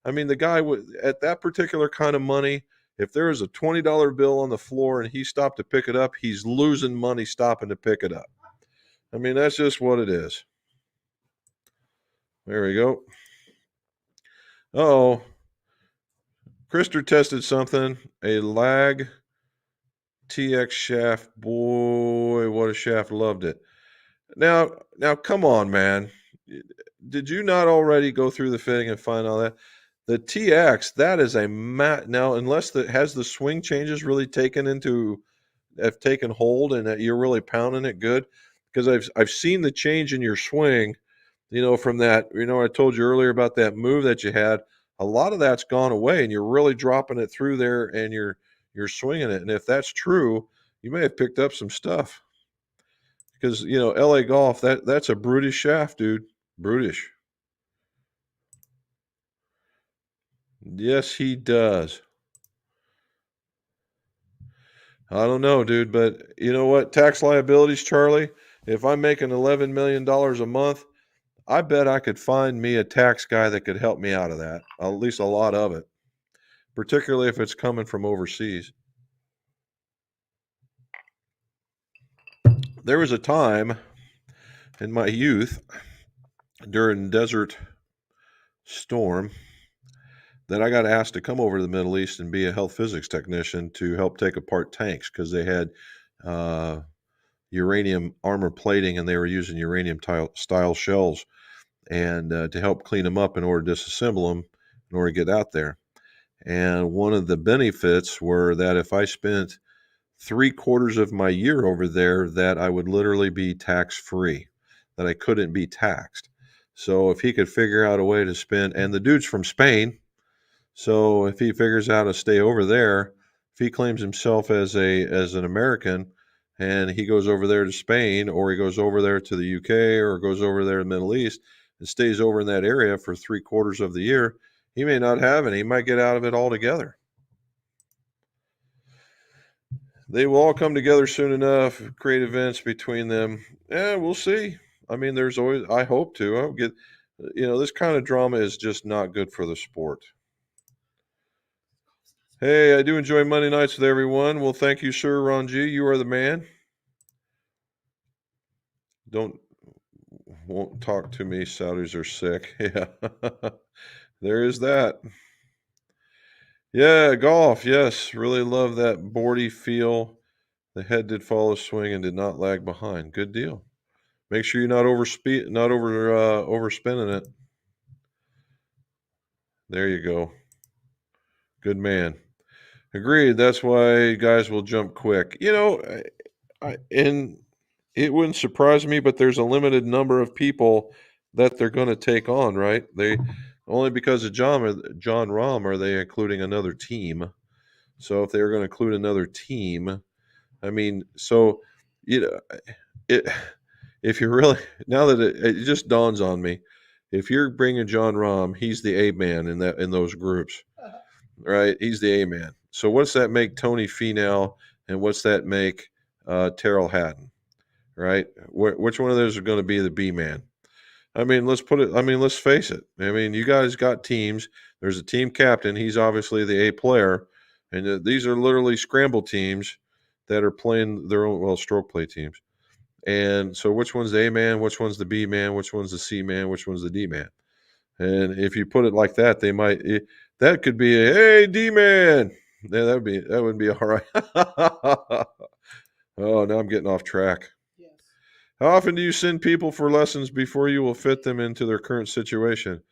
I mean, the guy at that particular kind of money, if there is a $20 bill on the floor and he stopped to pick it up, he's losing money stopping to pick it up. I mean, that's just what it is. There we go. Uh-oh. Krister tested something. A lag TX shaft. Boy, what a shaft. Loved it. Now, come on, man. Did you not already go through the fitting and find all that? The TX, that is a now, unless has the swing changes really taken hold and that you're really pounding it good, because I've seen the change in your swing, from that, I told you earlier about that move that you had. A lot of that's gone away and you're really dropping it through there and you're swinging it. And if that's true, you may have picked up some stuff, because, LA Golf, that's a brutish shaft, dude. Brutish. Yes, he does. I don't know, dude, but you know what? Tax liabilities, Charlie, if I'm making $11 million a month, I bet I could find me a tax guy that could help me out of that, at least a lot of it, particularly if it's coming from overseas. There was a time in my youth during Desert Storm that I got asked to come over to the Middle East and be a health physics technician to help take apart tanks, because they had uranium armor plating and they were using uranium style shells, and to help clean them up in order to disassemble them in order to get out there. And one of the benefits were that if I spent 3/4 of my year over there, that I would literally be tax free, that I couldn't be taxed. So if he could figure out a way to spend, and the dude's from Spain, so if he figures out to stay over there, if he claims himself as an American, and he goes over there to Spain, or he goes over there to the UK, or goes over there to the Middle East and stays over in that area for 3/4 of the year, he may not have any. He might get out of it altogether. They will all come together soon enough, create events between them. Yeah, we'll see. I mean, there's always, I hope to. I'll get, this kind of drama is just not good for the sport. Hey, I do enjoy Monday nights with everyone. Well, thank you, sir, Ron G. You are the man. Won't talk to me. Saudis are sick. Yeah, there is that. Yeah, golf. Yes, really love that boardy feel. The head did follow swing and did not lag behind. Good deal. Make sure you're not overspinning it. There you go. Good man. Agreed. That's why guys will jump quick. And it wouldn't surprise me, but there's a limited number of people that they're going to take on, right? They only because of John Rahm are they including another team. So if they were going to include another team, I mean, so it. If you're really now that it just dawns on me, if you're bringing John Rahm, he's the A man in those groups, right? He's the A man. So what's that make Tony Finau, and what's that make Terrell Hatton, right? Which one of those are going to be the B man? I mean, let's face it. I mean, you guys got teams. There's a team captain. He's obviously the A player, and these are literally scramble teams that are playing their own stroke play teams. And so which one's the A man, which one's the B man, which one's the C man, which one's the D man? And if you put it like that, that could be a, hey, D man. Yeah, that would be all right. Oh, now I'm getting off track. Yes. How often do you send people for lessons before you will fit them into their current situation?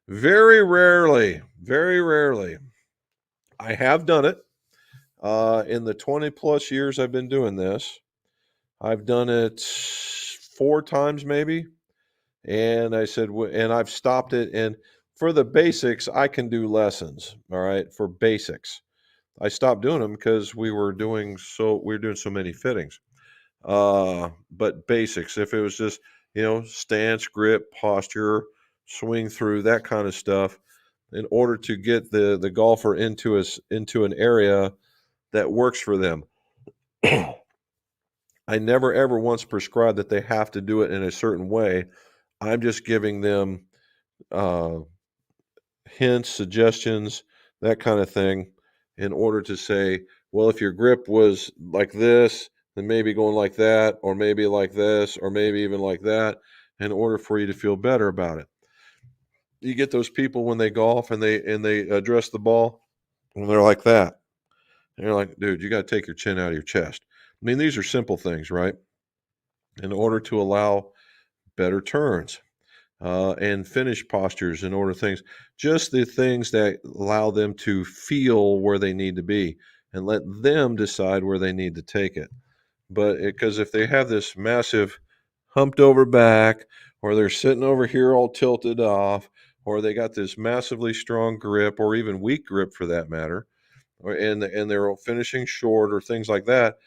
Very rarely. Very rarely. I have done it. In the 20 plus years I've been doing this, I've done it 4 times maybe. And I said, and I've stopped it. And for the basics, I can do lessons. All right. For basics, I stopped doing them because we were doing so many fittings. But basics, if it was just, stance, grip, posture, swing through, that kind of stuff, in order to get the golfer into an area that works for them. I never ever once prescribed that they have to do it in a certain way. I'm just giving them hints, suggestions, that kind of thing, in order to say, well, if your grip was like this, then maybe going like that, or maybe like this, or maybe even like that, in order for you to feel better about it. You get those people when they golf and they address the ball, and they're like that. And you're like, dude, you got to take your chin out of your chest. I mean, these are simple things, right? In order to allow better turns and finish postures, in order things, just the things that allow them to feel where they need to be and let them decide where they need to take it. But because if they have this massive humped over back, or they're sitting over here all tilted off, or they got this massively strong grip, or even weak grip for that matter, and they're finishing short or things like that,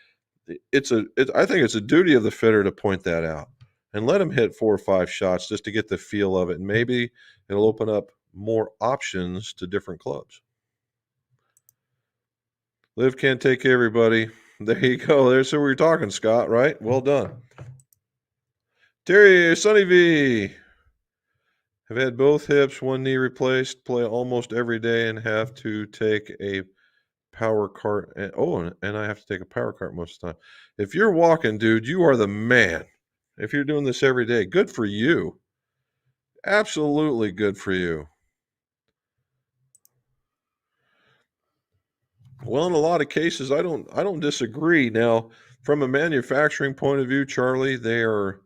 I think it's a duty of the fitter to point that out and let them hit 4 or 5 shots just to get the feel of it. And maybe it'll open up more options to different clubs. Live can't take everybody. There you go. There's who we're talking, Scott, right? Well done. Terry, Sonny V. Have had both hips, one knee replaced, play almost every day, and have to take a power cart. And I have to take a power cart most of the time. If you're walking, dude, you are the man. If you're doing this every day, good for you. Absolutely good for you. Well, in a lot of cases, I don't disagree. Now, from a manufacturing point of view, Charlie, they are,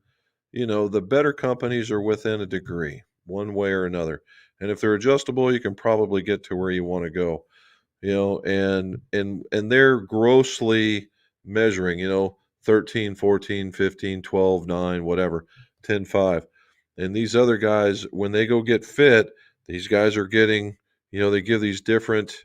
the better companies are within a degree, one way or another. And if they're adjustable, you can probably get to where you want to go. And they're grossly measuring, 13, 14, 15, 12, 9, whatever, 10, 5. And these other guys, when they go get fit, these guys are getting, they give these different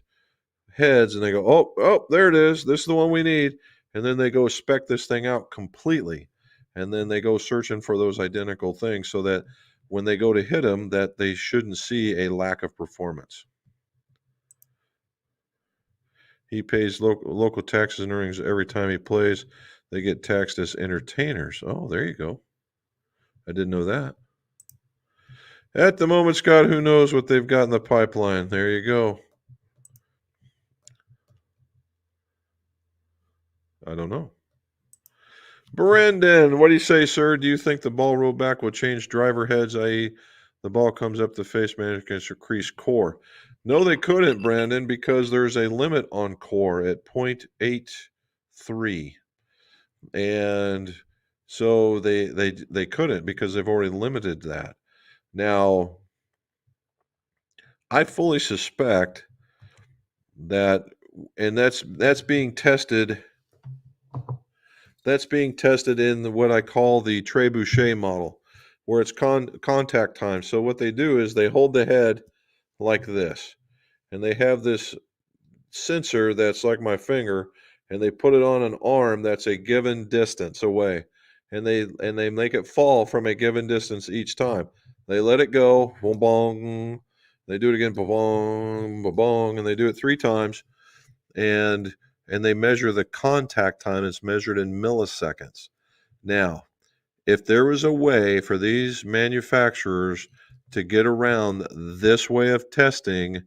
heads and they go, oh, there it is. This is the one we need. And then they go spec this thing out completely. And then they go searching for those identical things so that when they go to hit them, that they shouldn't see a lack of performance. He pays local taxes and earnings every time he plays. They get taxed as entertainers. Oh, there you go. I didn't know that. At the moment, Scott, who knows what they've got in the pipeline? There you go. I don't know. Brendan, what do you say, sir? Do you think the ball roll back will change driver heads, i.e., the ball comes up the face man can increase core? No, they couldn't, Brandon, because there's a limit on core at 0.83. And so they couldn't because they've already limited that. Now, I fully suspect that, and that's being tested. That's being tested in what I call the Trebuchet model, where it's contact time. So what they do is they hold the head like this, and they have this sensor that's like my finger, and they put it on an arm that's a given distance away, and they make it fall from a given distance each time. They let it go, boom, bong. They do it again, bong, bong, and they do it 3 times, and they measure the contact time. It's measured in milliseconds. Now, if there was a way for these manufacturers to get around this way of testing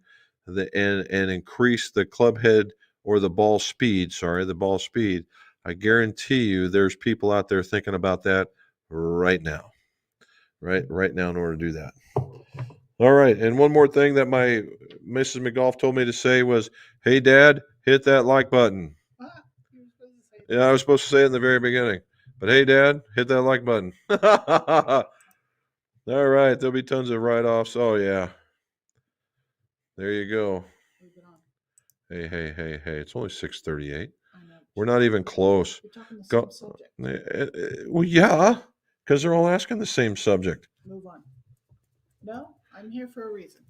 and increase the club head or the ball speed, I guarantee you there's people out there thinking about that right now. Right now in order to do that. All right, and one more thing that my Mrs. McGolf told me to say was, "Hey, Dad, hit that like button." Yeah, I was supposed to say it in the very beginning. But hey, Dad, hit that like button. All right, there'll be tons of write-offs. Oh, yeah. There you go. Hey. It's only 6:38. We're not even close. We're talking the same subject. Well, yeah, because they're all asking the same subject. Move on. No, I'm here for a reason.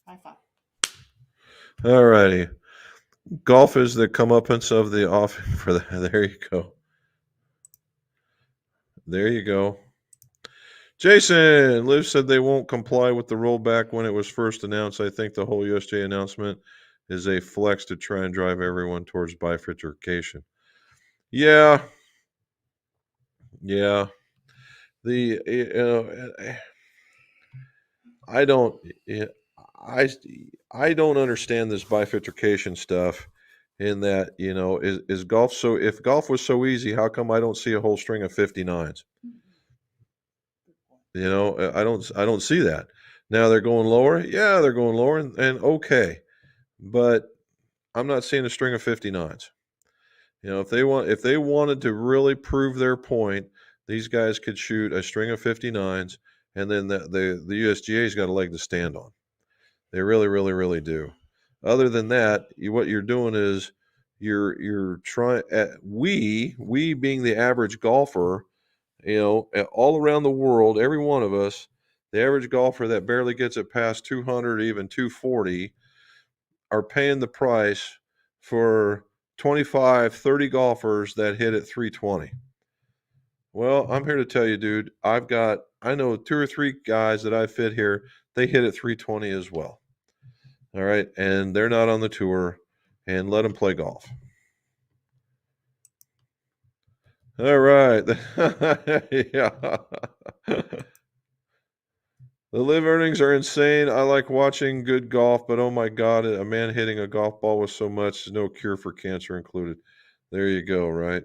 High five. All righty. Golf is the comeuppance of the off for the. There you go. There you go. Jason, Liv said they won't comply with the rollback when it was first announced. I think the whole USJ announcement is a flex to try and drive everyone towards bifurcation. Yeah. I don't understand this bifurcation stuff. In that, is golf so? If golf was so easy, how come I don't see a whole string of 59s? I don't see that. Now they're going lower. Yeah, they're going lower, and okay, but I'm not seeing a string of 59s. If they wanted to really prove their point, these guys could shoot a string of 59s, and then the USGA's got a leg to stand on. They really, really, really do. Other than that, what you're doing is you're trying. We being the average golfer, all around the world, every one of us, the average golfer that barely gets it past 200, even 240, are paying the price for 25, 30 golfers that hit at 320. Well, I'm here to tell you, dude, I know 2 or 3 guys that I fit here, they hit at 320 as well. All right, and they're not on the tour, and let them play golf. All right. Yeah. The live earnings are insane. I like watching good golf, but oh my God, a man hitting a golf ball with so much, no cure for cancer included. There you go, right?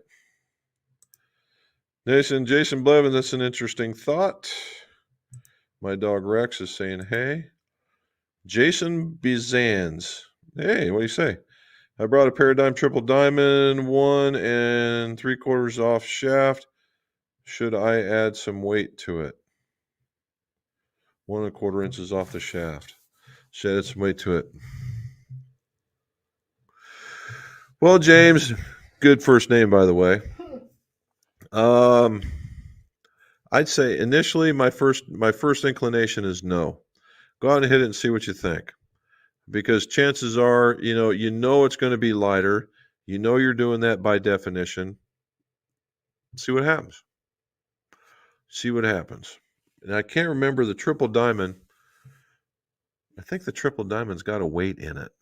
Jason Blevins, that's an interesting thought. My dog Rex is saying, hey. Jason Bizans. Hey, what do you say? I brought a Paradigm Triple Diamond, 1 3/4 off shaft. Should I add some weight to it? 1 1/4 inches off the shaft. Should add some weight to it. Well, James, good first name, by the way. I'd say initially my first inclination is no. Go out and hit it and see what you think. Because chances are, it's going to be lighter. You're doing that by definition. See what happens. And I can't remember the Triple Diamond. I think the Triple Diamond's got a weight in it.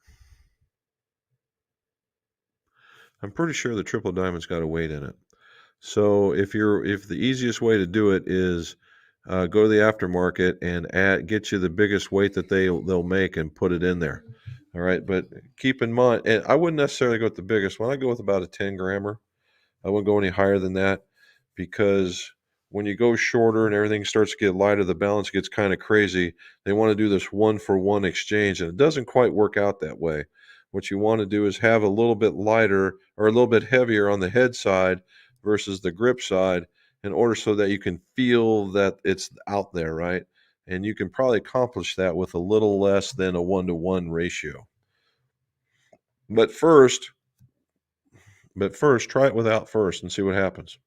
I'm pretty sure the Triple Diamond's got a weight in it. So if the easiest way to do it is go to the aftermarket and get you the biggest weight that they'll make and put it in there. All right, but keep in mind, and I wouldn't necessarily go with the biggest one. I go with about a 10 grammer. I wouldn't go any higher than that, because when you go shorter and everything starts to get lighter, the balance gets kind of crazy. They want to do this 1-for-1 exchange, and it doesn't quite work out that way. What you want to do is have a little bit lighter or a little bit heavier on the head side versus the grip side, in order so that you can feel that it's out there, right? And you can probably accomplish that with a little less than a 1-to-1 ratio. But first, try it without first and see what happens.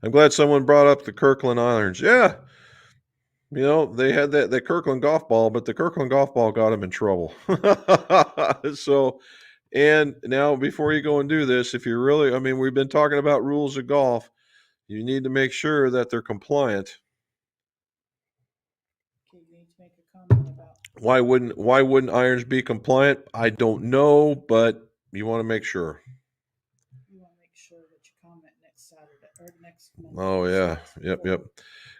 I'm glad someone brought up the Kirkland irons. Yeah, they had that Kirkland golf ball, but the Kirkland golf ball got them in trouble. So And now, before you go and do this, if you're really, I mean, we've been talking about rules of golf. You need to make sure that they're compliant. Okay, you need to make a comment about. Why wouldn't irons be compliant? I don't know, but you want to make sure. You want to make sure that you comment next Saturday or next Monday. Oh yeah, yep.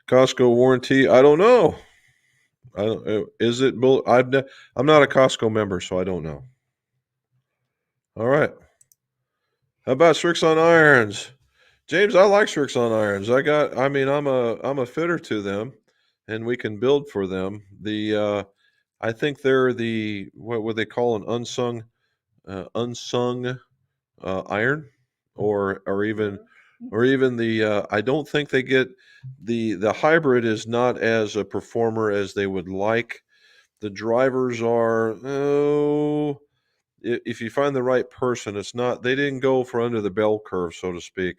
Costco warranty? I don't know. I don't. Is it? I'm not a Costco member, so I don't know. All right. How about Srixon irons? James, I like Srixon irons. I'm a fitter to them, and we can build for them. I think they're what would they call an unsung iron, or even the I don't think they get the hybrid is not as a performer as they would like. The drivers are if you find the right person, it's not, they didn't go for under the bell curve, so to speak.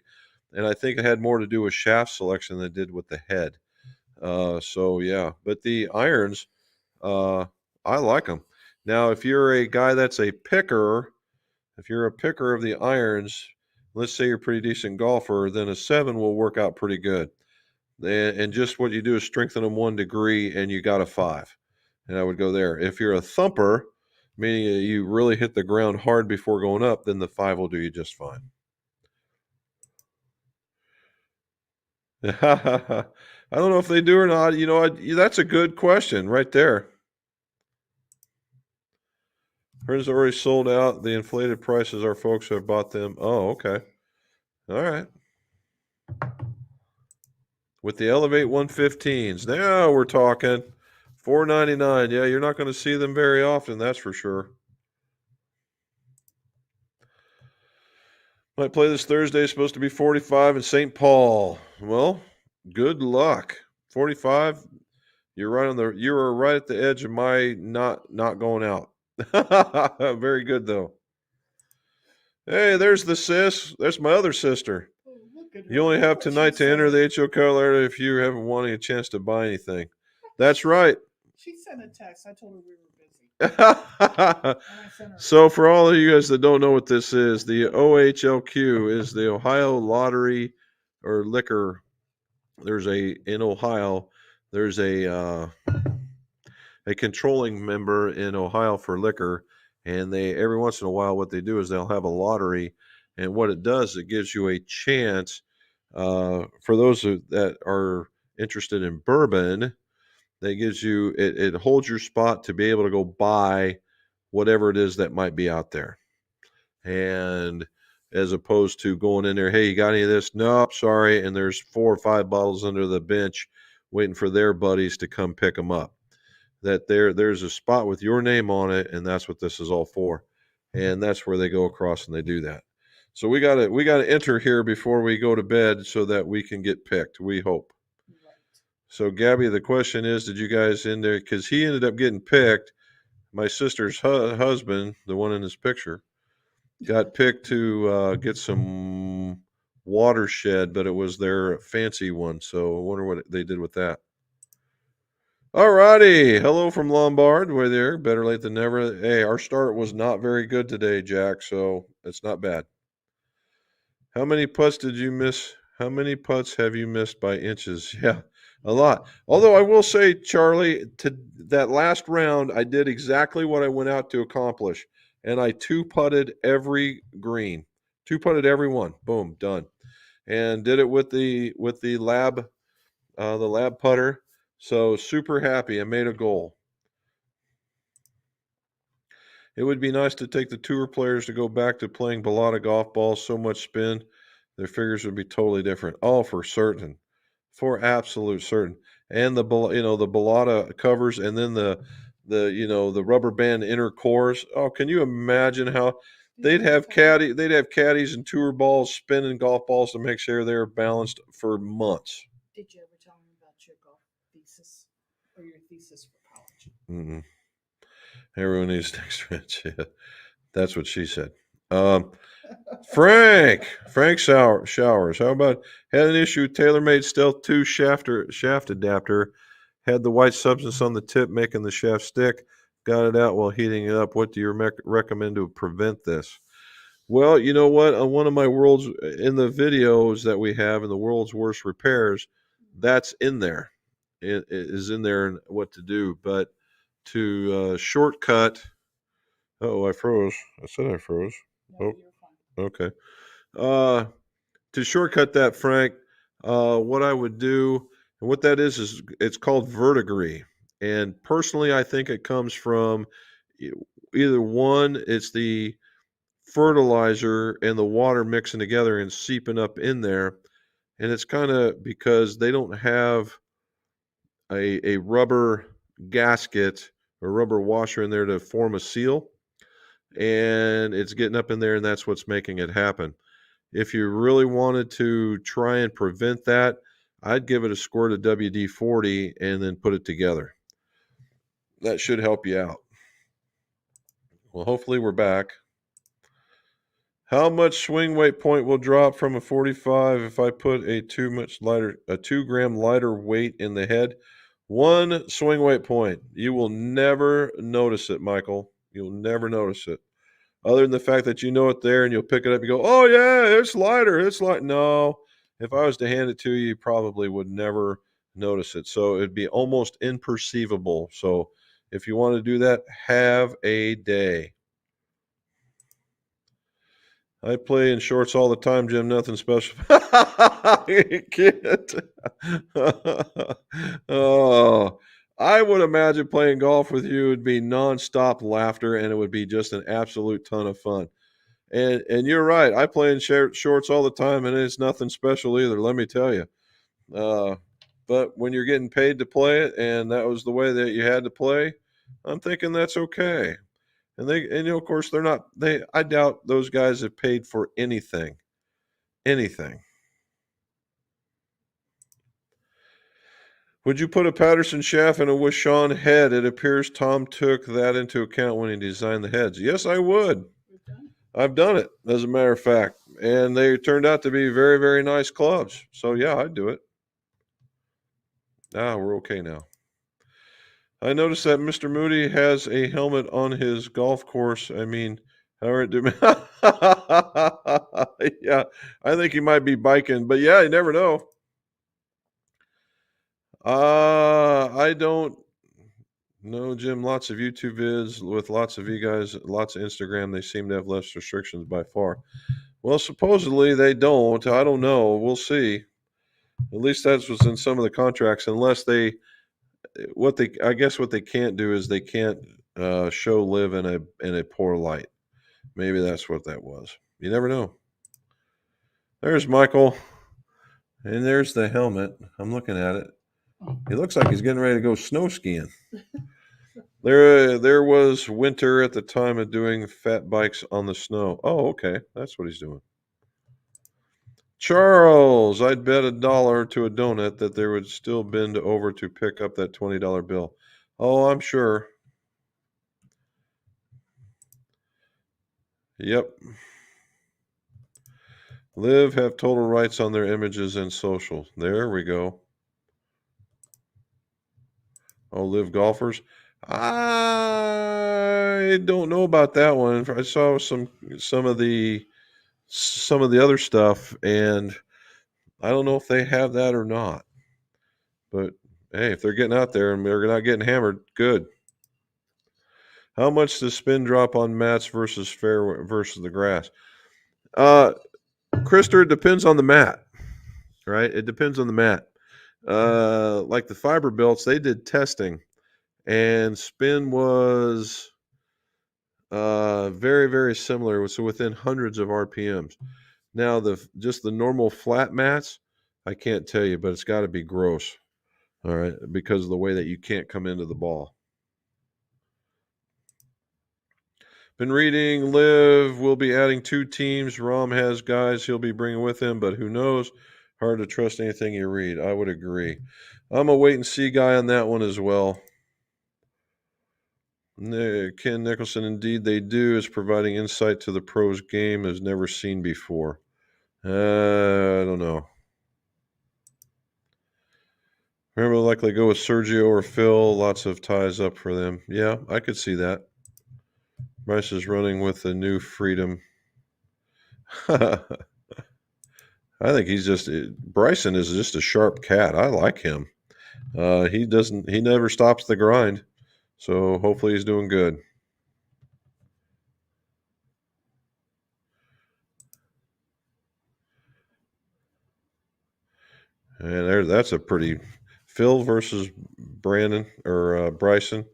And I think it had more to do with shaft selection than it did with the head. So yeah, but the irons, I like them. Now, if you're a guy that's a picker, if you're a picker of the irons, let's say you're a pretty decent golfer, then a 7 will work out pretty good. And just what you do is strengthen them 1 degree, and you got a 5. And I would go there. If you're a thumper, meaning you really hit the ground hard before going up, then the 5 will do you just fine. I don't know if they do or not. You know, that's a good question right there. Hers already sold out. The inflated prices, our folks have bought them. Oh, okay. All right. With the Elevate 115s. Now we're talking. $4.99. Yeah, you're not going to see them very often, that's for sure. Might play this Thursday. Supposed to be 45 in St. Paul. Well, good luck. 45. You were right at the edge of my not going out. Very good though. Hey, there's the sis. There's my other sister. Oh, look at her. You only have tonight to enter the HO Colorado if you haven't wanting a chance to buy anything. That's right. She sent a text. I told her we were busy. And I sent her. So for all of you guys that don't know what this is, the OHLQ is the Ohio Lottery or Liquor. In Ohio, there's a controlling member in Ohio for liquor, and they every once in a while what they do is they'll have a lottery, and what it does, it gives you a chance for those that are interested in bourbon. That gives you it holds your spot to be able to go buy whatever it is that might be out there. And as opposed to going in there, hey, you got any of this? Nope, sorry. And there's 4 or 5 bottles under the bench waiting for their buddies to come pick them up. That there's a spot with your name on it, and that's what this is all for. And that's where they go across and they do that. So we gotta enter here before we go to bed so that we can get picked, we hope. So, Gabby, the question is, did you guys in there? Because he ended up getting picked. My sister's husband, the one in this picture, got picked to get some Watershed, but it was their fancy one. So I wonder what they did with that. All righty. Hello from Lombard. We're there. Better late than never. Hey, our start was not very good today, Jack, so it's not bad. How many putts did you miss? How many putts have you missed by inches? Yeah. A lot. Although I will say, Charlie, to that last round, I did exactly what I went out to accomplish. And I 2-putted every green. 2-putted every one. Boom, done. And did it with the lab putter. So super happy. I made a goal. It would be nice to take the tour players to go back to playing Balata golf balls. So much spin. Their figures would be totally different. Oh, for certain. For absolute certain. And the Balata covers, and then the rubber band inner cores. Oh, can you imagine how they'd have caddies and tour balls spinning golf balls to make sure they're balanced for months. Did you ever tell me about your golf thesis or your thesis for college? Mm-hmm. Everyone needs to experience. Yeah, that's what she said. Frank Showers. How about had an issue? TaylorMade Stealth 2 shaft adapter had the white substance on the tip making the shaft stick. got it out while heating it up. What do you recommend to prevent this? Well, you know what? On one of my in the videos that we have in the world's worst repairs, that's in there. It is in there and what to do. But to shortcut, I froze. I said I froze. No, Oh, you're fine. okay. To shortcut that, Frank, what I would do, and what that is it's called verdigris. And personally, I think it comes from either one, it's the fertilizer and the water mixing together and seeping up in there. And it's kind of because they don't have a rubber gasket or rubber washer in there to form a seal. And it's getting up in there, and that's what's making it happen. If you really wanted to try and prevent that, I'd give it a squirt of WD-40 and then put it together. That should help you out. Well, hopefully we're back. How much swing weight point will drop from a 45 if I put a 2 gram lighter weight in the head? 1 swing weight point. You will never notice it, Michael. You'll never notice it. Other than the fact that you know it there and you'll pick it up and go, oh, yeah, it's lighter. It's light. No, if I was to hand it to you, you probably would never notice it. So it'd be almost imperceivable. So if you want to do that, have a day. I play in shorts all the time, Jim. Nothing special. You can't. Oh, I would imagine playing golf with you would be nonstop laughter, and it would be just an absolute ton of fun. And you're right. I play in shorts all the time, and it's nothing special either. Let me tell you. But when you're getting paid to play it, and that was the way that you had to play, I'm thinking that's okay. And of course, they're not. I doubt those guys have paid for anything. Anything. Would you put a Patterson shaft in a Wishon head? It appears Tom took that into account when he designed the heads. Yes, I would. I've done it, as a matter of fact. And they turned out to be very, very nice clubs. So, yeah, I'd do it. We're okay now. I noticed that Mr. Moody has a helmet on his golf course. I mean, how do yeah, I think he might be biking, but yeah, you never know. I don't know, Jim. Lots of YouTube vids with lots of you guys, lots of Instagram. They seem to have less restrictions by far. Well, supposedly they don't. I don't know. We'll see. At least that's what's in some of the contracts, unless I guess what they can't do is they can't show live in a poor light. Maybe that's what that was. You never know. There's Michael, and there's the helmet. I'm looking at it. He looks like he's getting ready to go snow skiing. There was winter at the time of doing fat bikes on the snow. Oh, okay. That's what he's doing. Charles, I'd bet $1 to a donut that there would still bend over to pick up that $20 bill. Oh, I'm sure. Yep. Live have total rights on their images and social. There we go. Oh, live golfers. I don't know about that one. I saw some of the other stuff, and I don't know if they have that or not. But hey, if they're getting out there and they're not getting hammered, good. How much does spin drop on mats versus fairway versus the grass? Krister, it depends on the mat, right? It depends on the mat. Like the fiber belts, they did testing, and spin was very, very similar. So within hundreds of RPMs. Now, just the normal flat mats, I can't tell you, but it's got to be gross. All right, because of the way that you can't come into the ball. Been reading Liv will be adding 2 teams. Rom has guys he'll be bringing with him, but who knows? Hard to trust anything you read. I would agree. I'm a wait and see guy on that one as well. Ken Nicholson, indeed they do, is providing insight to the pros game as never seen before. I don't know. Remember, likely go with Sergio or Phil. Lots of ties up for them. Yeah, I could see that. Bryce is running with the new freedom. I think Bryson is just a sharp cat. I like him. He never stops the grind. So hopefully he's doing good. And that's a pretty Phil versus Brandon or Bryson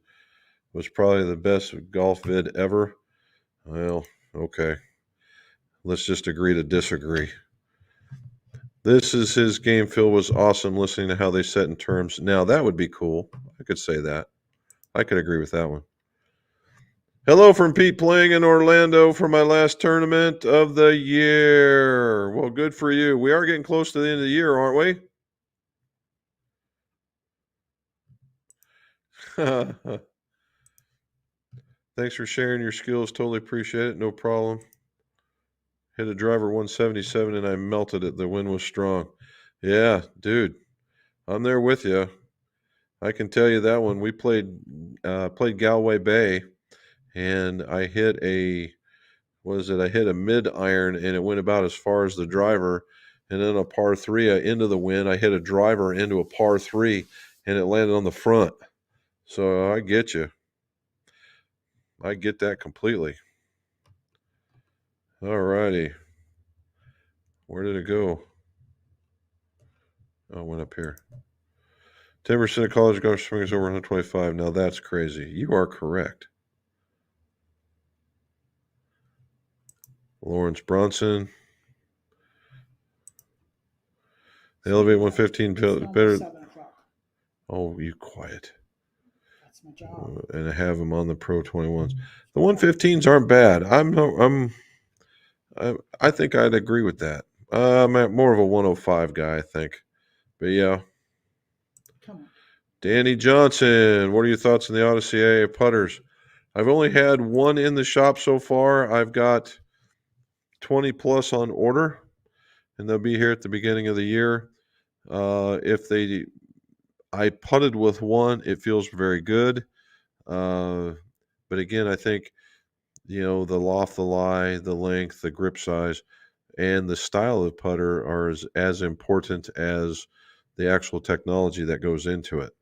was probably the best golf vid ever. Well, okay. Let's just agree to disagree. This is his game. Phil was awesome listening to how they set in terms. Now, that would be cool. I could say that. I could agree with that one. Hello from Pete, playing in Orlando for my last tournament of the year. Well, good for you. We are getting close to the end of the year, aren't we? Thanks for sharing your skills. Totally appreciate it. No problem. Hit a driver 177 and I melted it. The wind was strong. Yeah, dude. I'm there with you. I can tell you that one. We played Galway Bay, and I hit a mid iron, and it went about as far as the driver. And then a par 3 into the wind, I hit a driver into a par 3, and it landed on the front. So I get you. I get that completely. All righty. Where did it go? Oh, it went up here. 10% of college golf swingers over 125. Now that's crazy. You are correct. Lawrence Bronson. The Elevate 115 better. 7 o'clock. Oh, you quiet. That's my job. And I have them on the Pro 21s. The 115s aren't bad. I think I'd agree with that. I'm more of a 105 guy, I think. But yeah. Come on. Danny Johnson, what are your thoughts on the Odyssey AA putters? I've only had one in the shop so far. I've got 20 plus on order, and they'll be here at the beginning of the year. I putted with one, it feels very good. But again, I think, the loft, the lie, the length, the grip size, and the style of putter are as important as the actual technology that goes into it.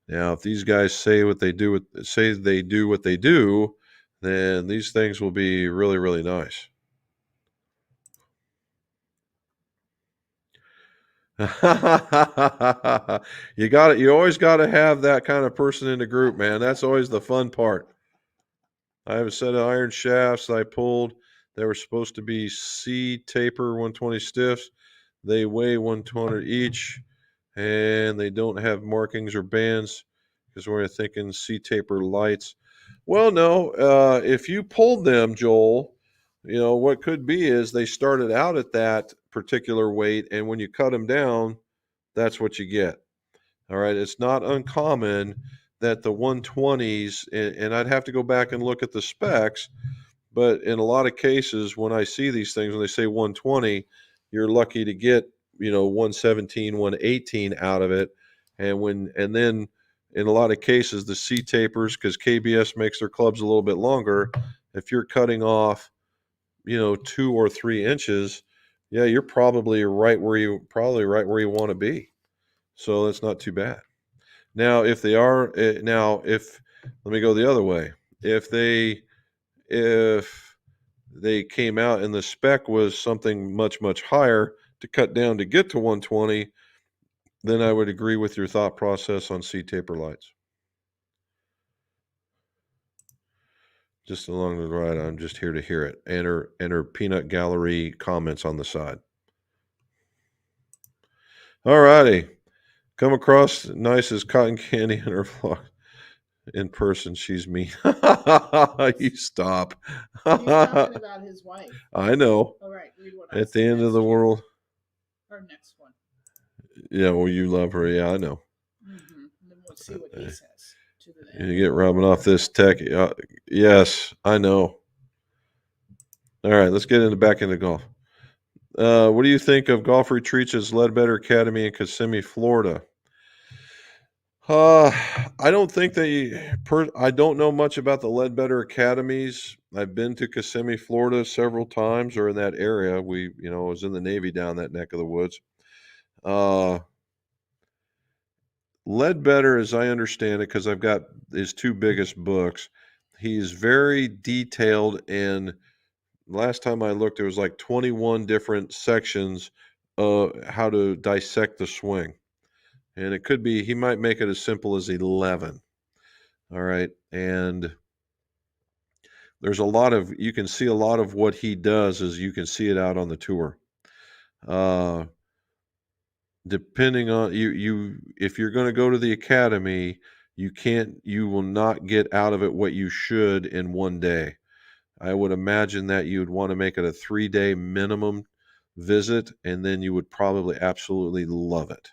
Now, if these guys say they do what they do, then these things will be really, really nice. You always got to have that kind of person in the group, man. That's always the fun part. I have a set of iron shafts I pulled. They were supposed to be C taper 120 stiffs. They weigh 120 each, and they don't have markings or bands because we're thinking C taper lights. Well, no, if you pulled them, Joel, what could be is they started out at that particular weight, and when you cut them down, that's what you get. All right, it's not uncommon that the 120s, and I'd have to go back and look at the specs, but in a lot of cases, when I see these things, when they say 120, you're lucky to get 117, 118 out of it, and then in a lot of cases the C tapers, because KBS makes their clubs a little bit longer. If you're cutting off 2 or 3 inches, yeah, you're probably right where you want to be. So that's not too bad. Now, let me go the other way. If they came out and the spec was something much, much higher to cut down to get to 120, then I would agree with your thought process on C taper lights. Just along the ride, I'm just here to hear it. Enter peanut gallery comments on the side. All righty. Come across nice as cotton candy in her vlog. In person, she's mean. You stop. He's talking about his wife. I know. All right, read what At the end of the world. Our next one. Yeah, well, you love her. Yeah, I know. Mm-hmm. Then we'll see what he says. You get rubbing off this tech. Yes, I know. All right, let's get back into golf. What do you think of golf retreats at Ledbetter Academy in Kissimmee, Florida? I don't think I don't know much about the Ledbetter Academies. I've been to Kissimmee, Florida several times, or in that area. I was in the Navy down that neck of the woods. Ledbetter, as I understand it, because I've got his two biggest books, he's very detailed. And last time I looked, there was like 21 different sections of how to dissect the swing. And it could be, he might make it as simple as 11. All right. And there's you can see a lot of what he does as you can see it out on the tour. Depending on if you're going to go to the academy, you will not get out of it what you should in one day. I would imagine that you'd want to make it a 3-day minimum visit, and then you would probably absolutely love it.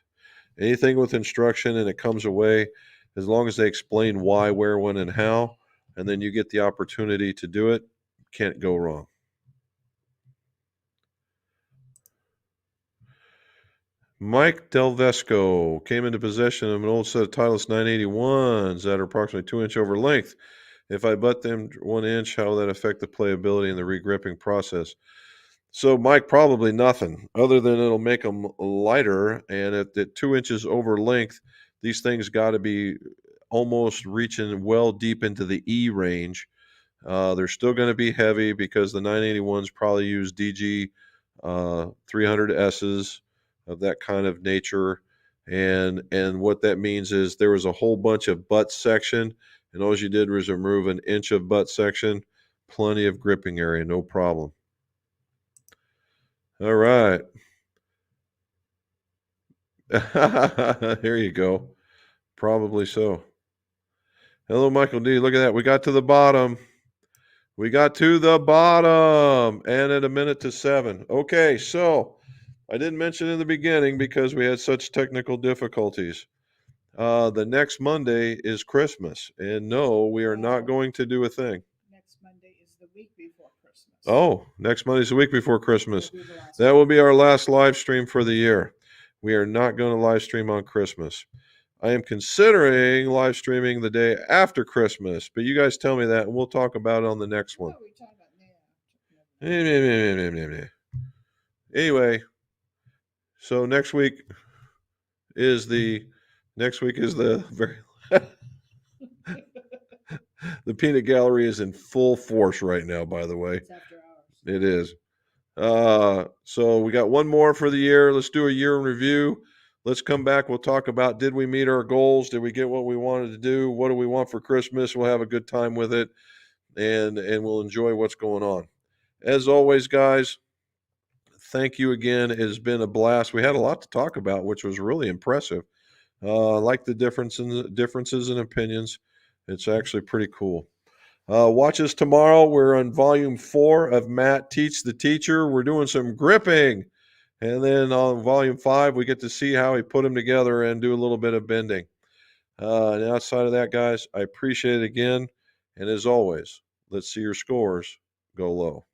Anything with instruction and it comes away, as long as they explain why, where, when, and how, and then you get the opportunity to do it, can't go wrong. Mike Delvesco came into possession of an old set of Titleist 981s that are approximately 2 inch over length. If I butt them 1 inch, how will that affect the playability and the regripping process? So, Mike, probably nothing other than it'll make them lighter. And at 2 inches over length, these things got to be almost reaching well deep into the E range. They're still going to be heavy because the 981s probably use DG 300Ss of that kind of nature. And what that means is there was a whole bunch of butt section, and all you did was remove 1 inch of butt section, plenty of gripping area, no problem. All right. Here you go. Probably so. Hello, Michael D. Look at that. We got to the bottom. We got to the bottom, and at 1:07. Okay, so I didn't mention in the beginning because we had such technical difficulties. The next Monday is Christmas, and no, we are not going to do a thing. Next Monday is the week before Christmas. Oh, next Monday is the week before Christmas. That will be our last live stream for the year. We are not going to live stream on Christmas. I am considering live streaming the day after Christmas, but you guys tell me that, and we'll talk about it on the next one. Anyway, so next week is the very the peanut gallery is in full force right now, by the way. It's after hours. It is. So we got one more for the year. Let's do a year in review. Let's come back. We'll talk about, did we meet our goals? Did we get what we wanted to do? What do we want for Christmas? We'll have a good time with it, and we'll enjoy what's going on. As always, guys, thank you again. It has been a blast. We had a lot to talk about, which was really impressive. I like the differences in opinions. It's actually pretty cool. Watch us tomorrow. We're on volume 4 of Matt Teach the Teacher. We're doing some gripping. And then on volume 5, we get to see how he put them together and do a little bit of bending. And outside of that, guys, I appreciate it again. And as always, let's see your scores go low.